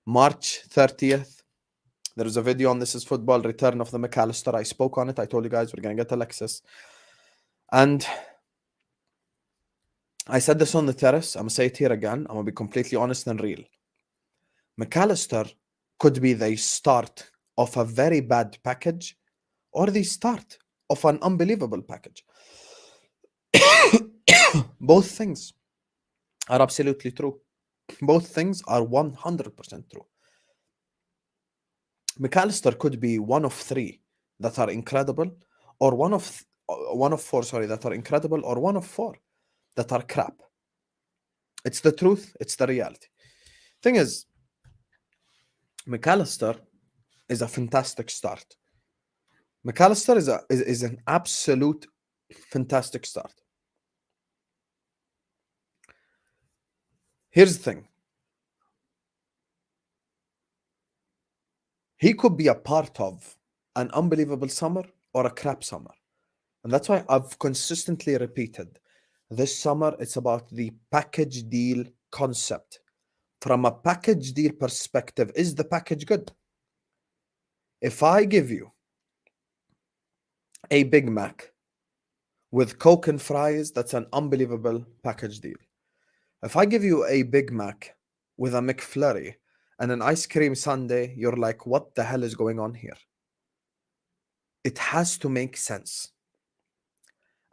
March 30th, there is a video on This Is Football, return of the Macallister. I spoke on it. I told you guys we're going to get Alexis. And I said this on the terrace. I'm going to say it here again. I'm going to be completely honest and real. Macallister could be the start of a very bad package, or they start of an unbelievable package. Both things are absolutely true. Both things are 100% true. Macallister could be one of three that are incredible, or one of four, sorry, that are incredible, or one of four that are crap. It's the truth. It's the reality. Thing is, Macallister is a fantastic start. Macallister is an absolute fantastic start. Here's the thing. He could be a part of an unbelievable summer or a crap summer. And that's why I've consistently repeated this summer, it's about the package deal concept. From a package deal perspective, is the package good? If I give you a Big Mac with Coke and fries, that's an unbelievable package deal. If I give you a Big Mac with a McFlurry and an ice cream sundae, you're like, what the hell is going on here? It has to make sense.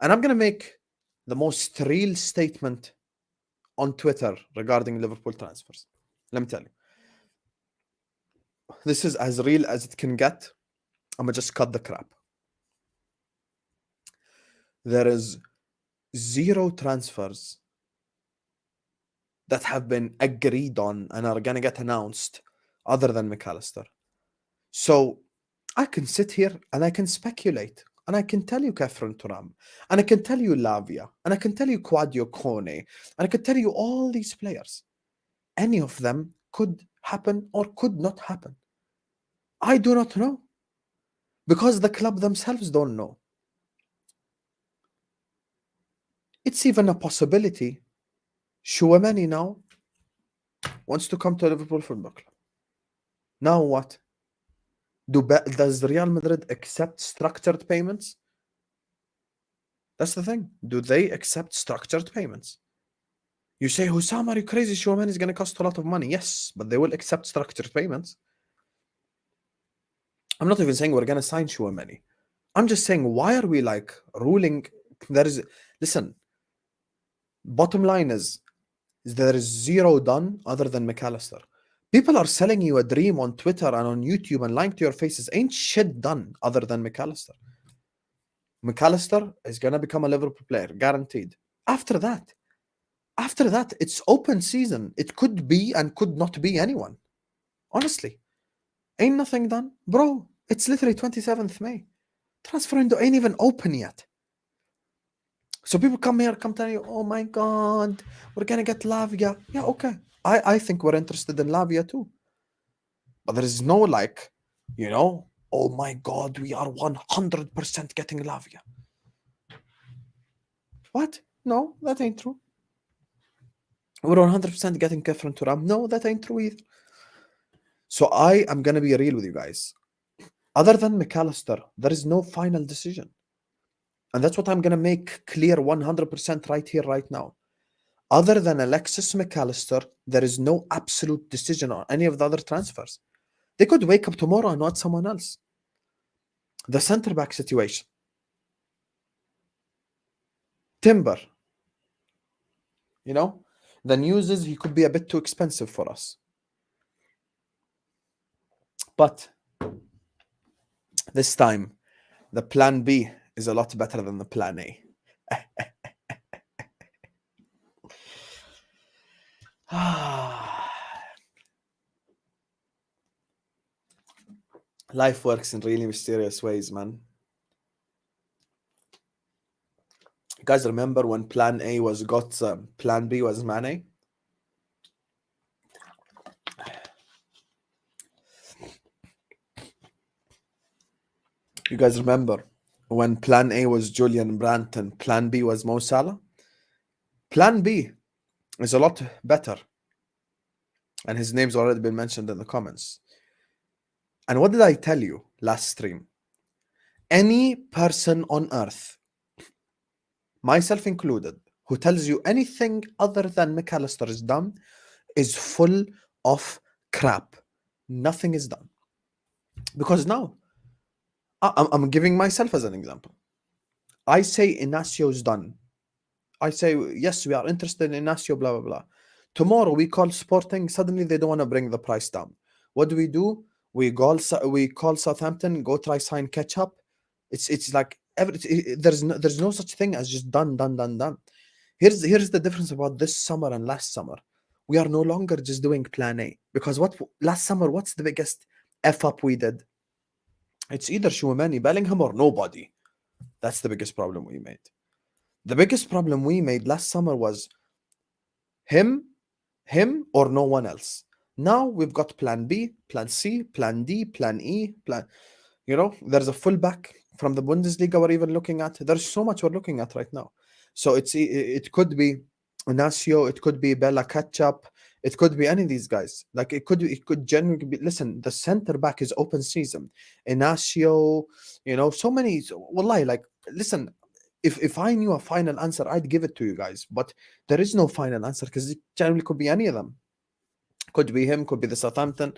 And I'm going to make the most real statement on Twitter regarding Liverpool transfers. Let me tell you. This is as real as it can get. I'm going to just cut the crap. There is 0 transfers that have been agreed on and are going to get announced other than Macallister. So I can sit here and I can speculate. And I can tell you Kefren Turam. And I can tell you Lavia. And I can tell you Quadio Kone. And I can tell you all these players. Any of them could happen or could not happen. I do not know. Because the club themselves don't know. It's even a possibility. Chouameni now wants to come to Liverpool Football Club. Now what? Does Real Madrid accept structured payments? That's the thing. Do they accept structured payments? You say, Hussam, are you crazy? Chouameni is going to cost a lot of money. Yes, but they will accept structured payments. I'm not even saying we're going to sign Chouameni. I'm just saying, why are we like ruling? Listen, bottom line is there is 0 done other than Macallister. People are selling you a dream on Twitter and on YouTube and lying to your faces. Ain't shit done other than Macallister. Macallister is going to become a Liverpool player, guaranteed. After that, it's open season. It could be and could not be anyone. Honestly. Ain't nothing done. Bro, it's literally 27th May. Transfer window ain't even open yet. So people come tell you, oh my God, we're going to get Lavia. Yeah, okay. I think we're interested in Lavia too. But there is no like, oh my God, we are 100% getting Lavia. What? No, that ain't true. We're 100% getting Kefren Turam. No, that ain't true either. So I am going to be real with you guys. Other than Macallister, there is no final decision. And that's what I'm going to make clear 100% right here, right now. Other than Alexis Macallister, there is no absolute decision on any of the other transfers. They could wake up tomorrow and want someone else. The centre-back situation. Timber. The news is he could be a bit too expensive for us. But this time, the plan B is a lot better than the plan A. Life works in really mysterious ways, man. You guys remember when plan A was got, plan B was Mane? You guys remember when plan A was Julian Brandt and plan B was Mo Salah? Plan B is a lot better. And his name's already been mentioned in the comments. And what did I tell you last stream? Any person on earth, myself included, who tells you anything other than Macallister is done is full of crap. Nothing is done. Because now, I'm giving myself as an example. I say Inacio's done. I say, yes, we are interested in Inacio, blah, blah, blah. Tomorrow we call Sporting, suddenly they don't want to bring the price down. What do? We call Southampton, go try sign Ketchup. It's like there's no such thing as just done, done, done, done. Here's the difference about this summer and last summer. We are no longer just doing plan A, because what last summer, what's the biggest F up we did? It's either Chouamani, Bellingham, or nobody. That's the biggest problem we made. The biggest problem we made last summer was him, him, or no one else. Now we've got plan B, plan C, plan D, plan E, plan. There's a fullback from the Bundesliga we're even looking at. There's so much we're looking at right now. So it could be Inacio, it could be Bella Ketchup, it could be any of these guys. Like it could genuinely be. Listen, the center back is open season. Inacio, so many. Wallahi, like listen. If I knew a final answer, I'd give it to you guys. But there is no final answer because it generally could be any of them. Could be him, could be the Southampton,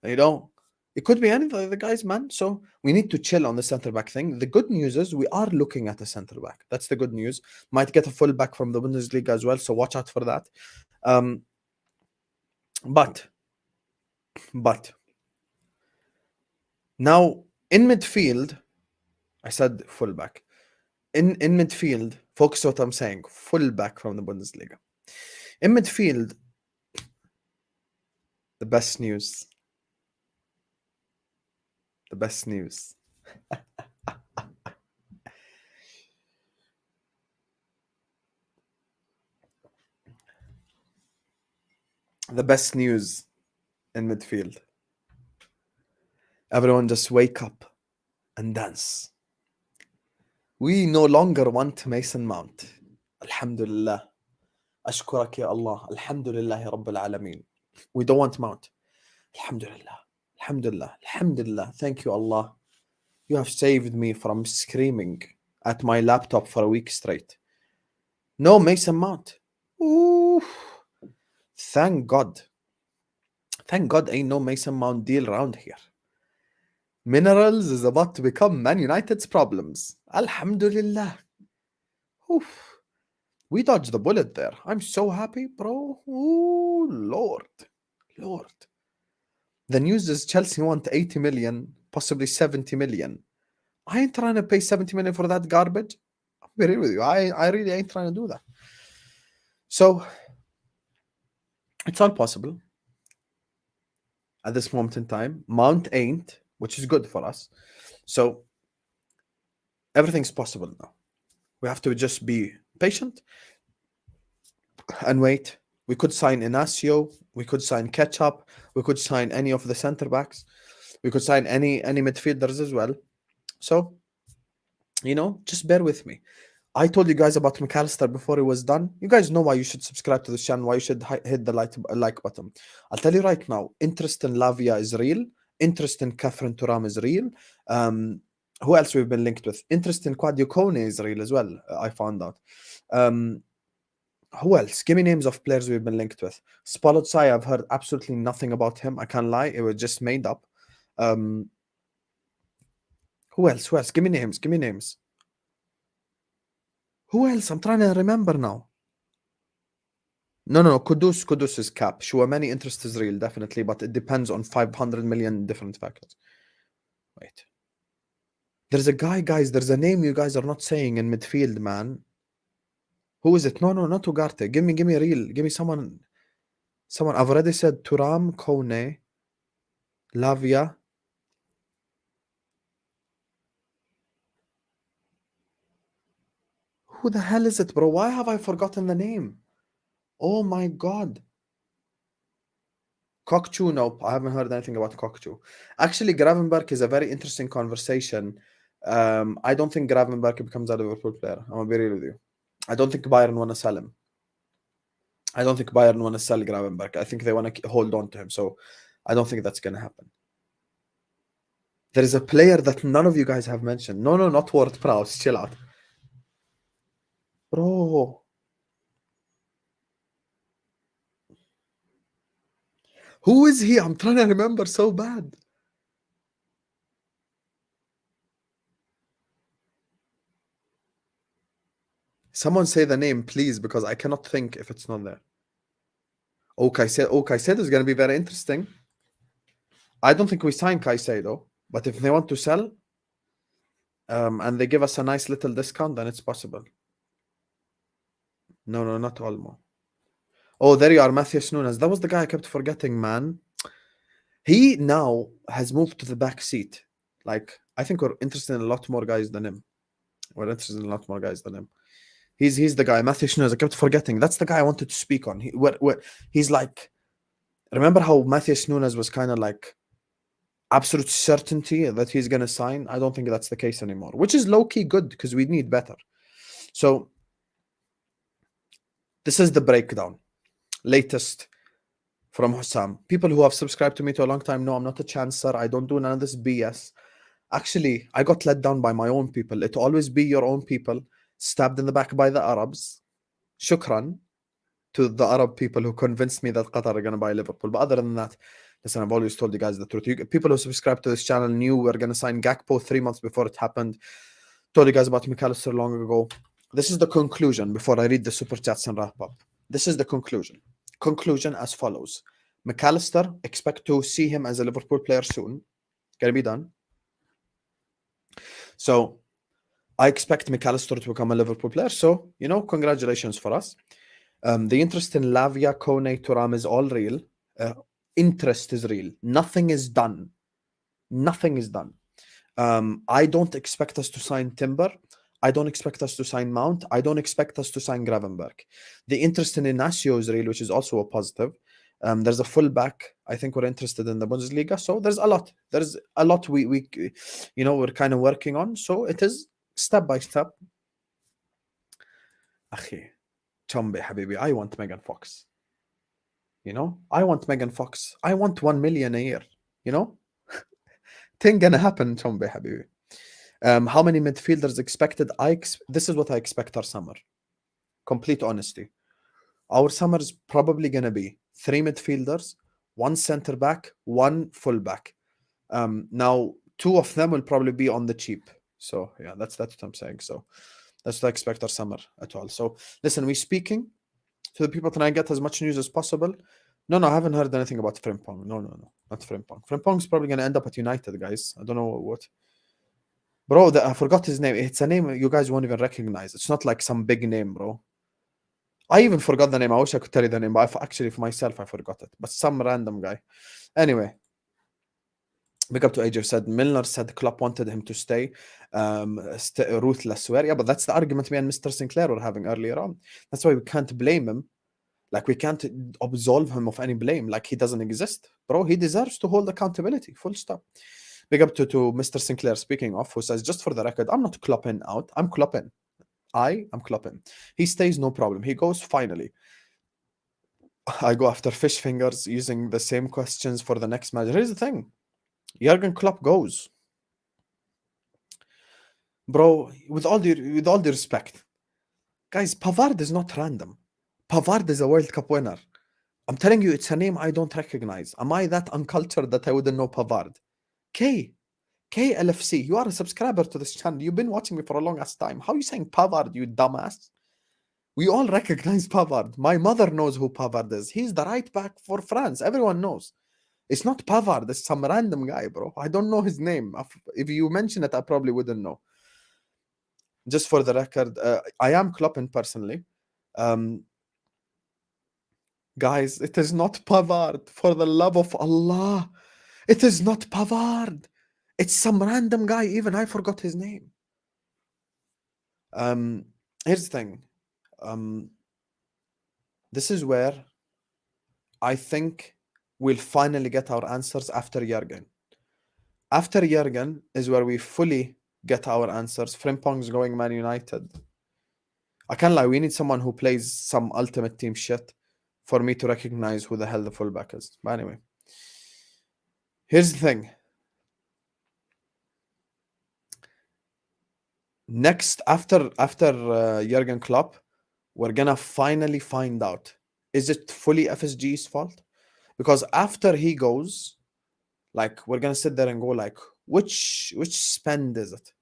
It could be any of the guys, man. So we need to chill on the center back thing. The good news is we are looking at a center back. That's the good news. Might get a full back from the Bundesliga as well. So watch out for that. But now in midfield, I said full back. In midfield, focus what I'm saying. Full back from the Bundesliga. In midfield, the best news. The best news. The best news in midfield. Everyone just wake up and dance. We no longer want Mason Mount. Alhamdulillah. أشكرك يا الله. Alhamdulillah رب العالمين. We don't want Mount. Alhamdulillah. Alhamdulillah. Alhamdulillah. Thank you, Allah. You have saved me from screaming at my laptop for a week straight. No Mason Mount. Ooh. Thank God. Thank God ain't no Mason Mount deal around here. Minerals is about to become Man United's problems. Alhamdulillah. Oof. We dodged the bullet there. I'm so happy, bro. Ooh, Lord. The news is Chelsea want 80 million, possibly 70 million. I ain't trying to pay 70 million for that garbage. I'll be real with you. I really ain't trying to do that. So, it's all possible at this moment in time. Mount ain't, which is good for us. So, everything's possible now. We have to just be patient and wait. We could sign Inacio. We could sign Ketchup. We could sign any of the center backs. We could sign any midfielders as well. So, just bear with me. I told you guys about Macallister before it was done. You guys know why you should subscribe to the channel, why you should hit the like button. I'll tell you right now, interest in Lavia is real. Interest in Catherine Thuram is real. Who else we've been linked with? Interest in Quadio Kone is real as well, I found out. Who else? Give me names of players we've been linked with. Spalotsai, I've heard absolutely nothing about him. I can't lie. It was just made up. Who else? Give me names. Who else? I'm trying to remember now. No. Kudus is cap. Sure, many interest is real, definitely, but it depends on 500 million different factors. Wait. There's a guy, guys. There's a name you guys are not saying in midfield, man. Who is it? No, not Ugarte. Give me real. Give me someone. I've already said Thuram, Kone, Lavia. Who the hell is it, bro? Why have I forgotten the name? Oh my God. Kokchu, nope. I haven't heard anything about Kokchu. Actually, Gravenberg is a very interesting conversation. I don't think Gravenberg becomes a Liverpool player. I'm going to be real with you. I don't think Bayern want to sell him. I don't think Bayern want to sell Gravenberg. I think they want to hold on to him. So I don't think that's going to happen. There is a player that none of you guys have mentioned. No, not Ward-Prowse. Chill out. Bro. Who is he? I'm trying to remember so bad. Someone say the name, please, because I cannot think if it's not there. Caicedo is going to be very interesting. I don't think we sign Caicedo, but if they want to sell, and they give us a nice little discount, then it's possible. No, not Olmo. Oh, there you are, Matthias Nunez. That was the guy I kept forgetting, man. He now has moved to the back seat. Like, I think we're interested in a lot more guys than him. He's the guy, Matthias Nunez. I kept forgetting. That's the guy I wanted to speak on. He's like, remember how Matthias Nunez was kind of like absolute certainty that he's going to sign? I don't think that's the case anymore, which is low-key good because we need better. So this is the breakdown. Latest from Hussam. People who have subscribed to me to a long time know I'm not a chancer. I don't do none of this BS. Actually, I got let down by my own people. It'll always be your own people stabbed in the back by the Arabs. Shukran to the Arab people who convinced me that Qatar are going to buy Liverpool. But other than that, listen, I've always told you guys the truth. People who subscribe to this channel knew we were going to sign Gakpo 3 months before it happened. Told you guys about Macallister long ago. This is the conclusion before I read the super chats and wrap up. This is the conclusion. Conclusion as follows. Macallister, expect to see him as a Liverpool player soon. Gonna be done. So I expect Macallister to become a Liverpool player. So, congratulations for us. The interest in Lavia, Kone, Thuram is all real. Interest is real. Nothing is done. I don't expect us to sign Timber. I don't expect us to sign Mount. I don't expect us to sign Gravenberg. The interest in Inacio is real, which is also a positive. There's a fullback. I think we're interested in the Bundesliga. So there's a lot. There's a lot we're kind of working on. So it is step by step. Akhi, Chombe, Habibi, I want Megan Fox. I want Megan Fox. I want 1 million a year. Thing gonna happen, Chombe, Habibi. How many midfielders expected? This is what I expect our summer. Complete honesty. Our summer is probably going to be 3 midfielders, 1 center back, 1 full back. Now, 2 of them will probably be on the cheap. So, yeah, that's what I'm saying. So, that's what I expect our summer at all. So, listen, we're speaking to the people trying to get as much news as possible. No, I haven't heard anything about Frimpong. No, not Frimpong. Frimpong's probably going to end up at United, guys. I don't know what. Bro, I forgot his name. It's a name you guys won't even recognize. It's not like some big name, bro. I even forgot the name. I wish I could tell you the name, but actually, for myself, I forgot it. But some random guy. Anyway, big up to AJ. Said Milner said Klopp wanted him to stay. Ruthless swear. Yeah, but that's the argument me and Mr. Sinclair were having earlier on. That's why we can't blame him. Like, we can't absolve him of any blame. Like, he doesn't exist. Bro, he deserves to hold accountability. Full stop. Big up to Mr. Sinclair, speaking of, who says, just for the record, I'm not Klopping out. I'm Klopping. I am Klopping. He stays, no problem. He goes, finally. I go after fish fingers using the same questions for the next match. Here's the thing. Jurgen Klopp goes. Bro, with all due respect, guys, Pavard is not random. Pavard is a World Cup winner. I'm telling you, it's a name I don't recognize. Am I that uncultured that I wouldn't know Pavard? KLFC, you are a subscriber to this channel. You've been watching me for a long ass time. How are you saying Pavard, you dumbass? We all recognize Pavard. My mother knows who Pavard is. He's the right back for France. Everyone knows. It's not Pavard. It's some random guy, bro. I don't know his name. If you mention it, I probably wouldn't know. Just for the record, I am Klopping personally. Guys, it is not Pavard. For the love of Allah. It is not Pavard. It's some random guy. Even I forgot his name. Here's the thing. This is where I think we'll finally get our answers after Jurgen. After Jurgen is where we fully get our answers. Frimpong's going Man United. I can't lie. We need someone who plays some ultimate team shit for me to recognize who the hell the fullback is. But anyway. Here's the thing. Next, after Jurgen Klopp, we're gonna finally find out, is it fully FSG's fault? Because after he goes, like, we're gonna sit there and go like, which spend is it?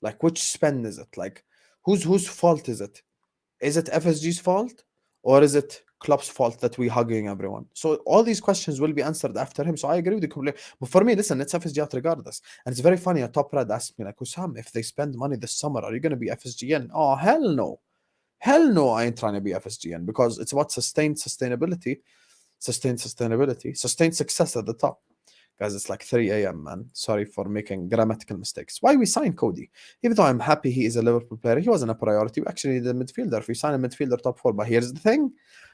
Like, which spend is it? Like, whose fault is it? Is it FSG's fault or is it Klopp's fault that we're hugging everyone? So all these questions will be answered after him. So I agree with you completely. But for me, listen, it's FSG out regardless. And it's very funny. A top red asked me, like, Usam, if they spend money this summer, are you going to be FSGN? Oh, hell no. Hell no, I ain't trying to be FSGN because it's about sustained sustainability, sustained success at the top. Guys, it's like 3 a.m., man. Sorry for making grammatical mistakes. Why we signed Cody? Even though I'm happy he is a Liverpool player, he wasn't a priority. We actually need a midfielder. If we sign a midfielder top 4, but here's the thing.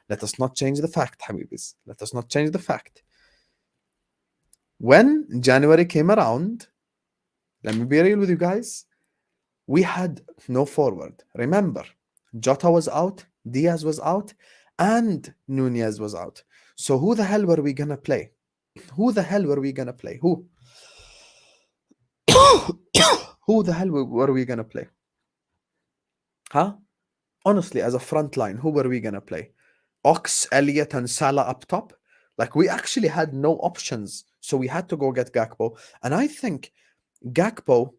Let us not change the fact, Habibis. Let us not change the fact. When January came around, let me be real with you guys, we had no forward. Remember, Jota was out, Diaz was out, and Nunez was out. So who the hell were we going to play? Who the hell were we going to play? Who? Who the hell were we going to play? Huh? Honestly, as a front line, who were we going to play? Ox, Elliott, and Salah up top? Like, we actually had no options. So we had to go get Gakpo. And I think Gakpo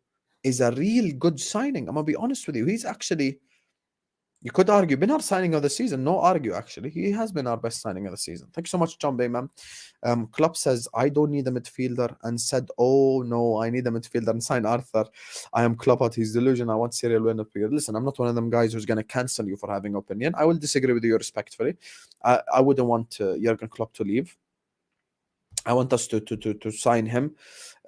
is a real good signing. I'm going to be honest with you. He's actually, you could argue, been our signing of the season. No argue, actually. He has been our best signing of the season. Thank you so much, John Bayman. Klopp says, I don't need a midfielder, and said, oh, no, I need a midfielder, and sign Arthur. I am Klopp out his delusion. I want serial winner period. Listen, I'm not one of them guys who's going to cancel you for having opinion. I will disagree with you respectfully. I wouldn't want Jurgen Klopp to leave. I want us to sign him.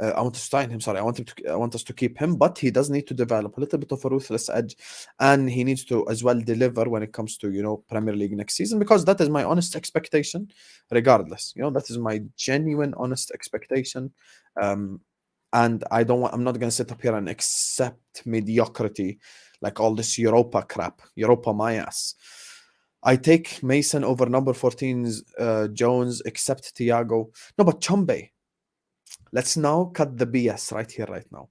I want to sign him. Sorry, I want us to keep him, but he does need to develop a little bit of a ruthless edge, and he needs to as well deliver when it comes to Premier League next season, because that is my honest expectation. Regardless, that is my genuine honest expectation. And I'm not going to sit up here and accept mediocrity, like all this Europa crap. Europa my ass. I take Mason over number 14's Jones, except Thiago. No, but Chombe. Let's now cut the BS right here, right now.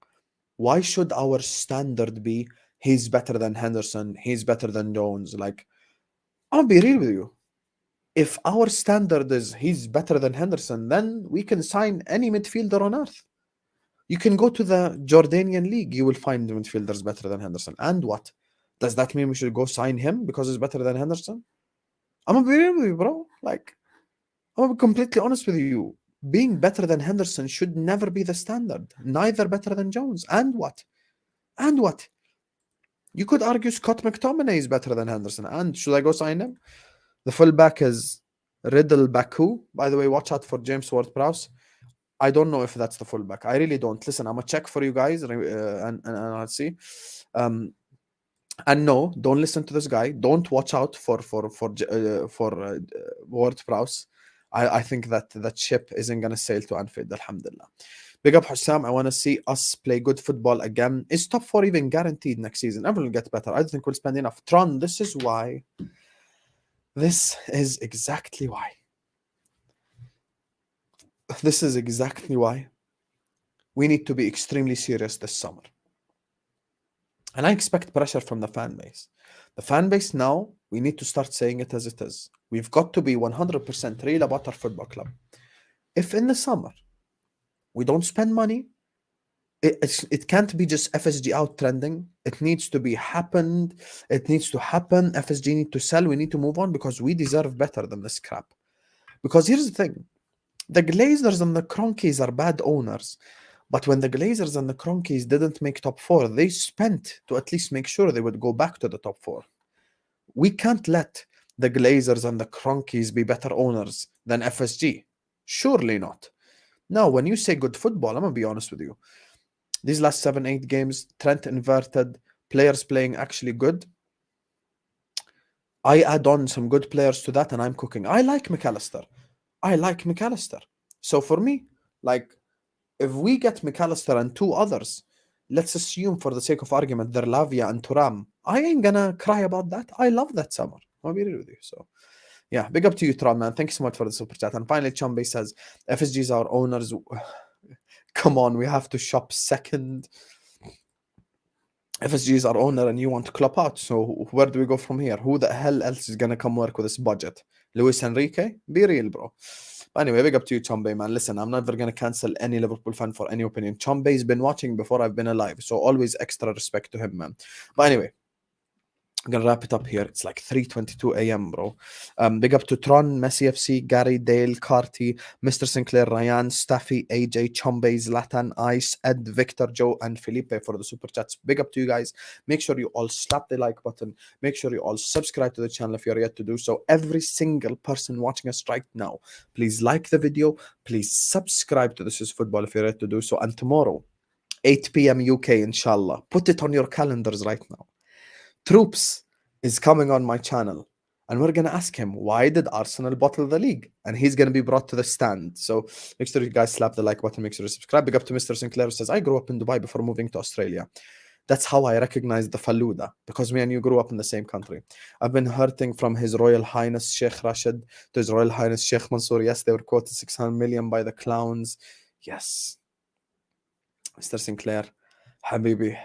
Why should our standard be he's better than Henderson, he's better than Jones? Like, I'll be real with you. If our standard is he's better than Henderson, then we can sign any midfielder on earth. You can go to the Jordanian league, you will find midfielders better than Henderson. And what? Does that mean we should go sign him because he's better than Henderson? I'm gonna be real with you, bro. Like, I'm gonna be completely honest with you. Being better than Henderson should never be the standard. Neither better than Jones. And what? And what? You could argue Scott McTominay is better than Henderson. And should I go sign him? The fullback is Riddle Baku. By the way, watch out for James Ward-Prowse. I don't know if that's the fullback. I really don't. Listen, I'm gonna check for you guys and I'll see. And no, don't listen to this guy. Don't watch out for Ward-Prowse. I think that ship isn't gonna sail to Anfield. Alhamdulillah. Big up Hussam. I want to see us play good football again. Is top 4 even guaranteed next season? Everyone will get better. I don't think we'll spend enough. Tron, this is why. This is exactly why. This is exactly why we need to be extremely serious this summer. And I expect pressure from the fan base. The fan base now, we need to start saying it as it is. We've got to be 100% real about our football club. If in the summer we don't spend money, it can't be just FSG out trending. It needs to be happened. It needs to happen. FSG need to sell. We need to move on because we deserve better than this crap. Because here's the thing. The Glazers and the Cronkies are bad owners. But when the Glazers and the Cronkies didn't make top 4, they spent to at least make sure they would go back to the top 4. We can't let the Glazers and the Cronkies be better owners than FSG. Surely not. Now, when you say good football, I'm going to be honest with you. These last 7-8 games, Trent inverted, players playing actually good. I add on some good players to that and I'm cooking. I like Macallister. So for me, like, if we get Macallister and 2 others, let's assume for the sake of argument, they're Lavia and Thuram. I ain't gonna cry about that. I love that summer. I'll be real with you. So, yeah, big up to you, Tron, man. Thank you so much for the super chat. And finally, Chombe says, FSG is our owners. Come on, we have to shop second. FSG is our owner and you want to Klopp out. So where do we go from here? Who the hell else is gonna come work with this budget? Luis Enrique? Be real, bro. Anyway, big up to you, Chombe, man. Listen, I'm never going to cancel any Liverpool fan for any opinion. Chombe's been watching before I've been alive, so always extra respect to him, man. But anyway, I'm gonna wrap it up here. It's like 3:22 a.m., bro. Big up to Tron, Messi FC, Gary, Dale, Carty, Mr. Sinclair, Ryan, Staffy, AJ, Chombe, Zlatan, Ice, Ed, Victor, Joe, and Felipe for the super chats. Big up to you guys. Make sure you all slap the like button. Make sure you all subscribe to the channel if you're yet to do so. Every single person watching us right now, please like the video. Please subscribe to This Is Football if you're yet to do so. And tomorrow, 8 p.m. UK, inshallah. Put it on your calendars right now. Troops is coming on my channel, and we're going to ask him, why did Arsenal bottle the league? And he's going to be brought to the stand. So make sure you guys slap the like button. Make sure you subscribe. Big up to Mr. Sinclair, who says, I grew up in Dubai before moving to Australia. That's how I recognized the Faluda, because me and you grew up in the same country. I've been hurting from His Royal Highness Sheikh Rashid to His Royal Highness Sheikh Mansour. Yes, they were quoted 600 million by the clowns. Yes. Mr. Sinclair, Habibi.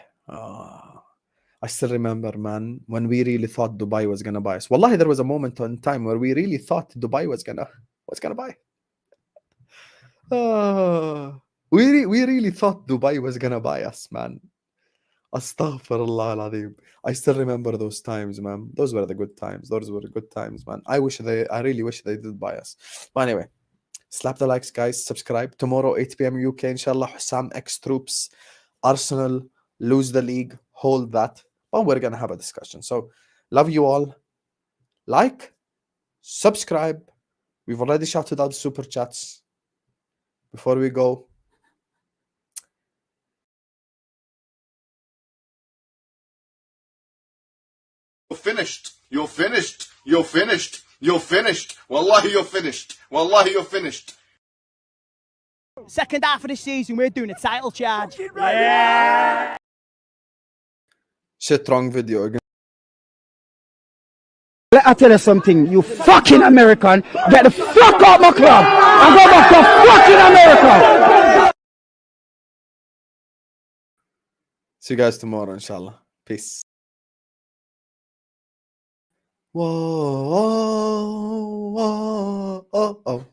I still remember, man, when we really thought Dubai was gonna buy us. Wallahi, there was a moment in time where we really thought Dubai was gonna buy. We really thought Dubai was gonna buy us, man. Astaghfirullah al-Azim. I still remember those times, man. Those were the good times. Those were the good times, man. I really wish they did buy us. But anyway, slap the likes, guys. Subscribe. Tomorrow, 8 p.m. UK, inshallah. Hussam X Troops. Arsenal lose the league. Hold that. But we're going to have a discussion. So, love you all. Like, subscribe. We've already shouted out super chats. Before we go, you're finished. You're finished. You're finished. You're finished. Wallahi, you're finished. Wallahi, you're finished. Second half of the season, we're doing a title charge. Yeah. shit, wrong video again. Let I tell you something, you fucking American, get the fuck out my club and go back to fucking America. See you guys tomorrow, inshallah. Peace. Whoa, oh, oh, oh.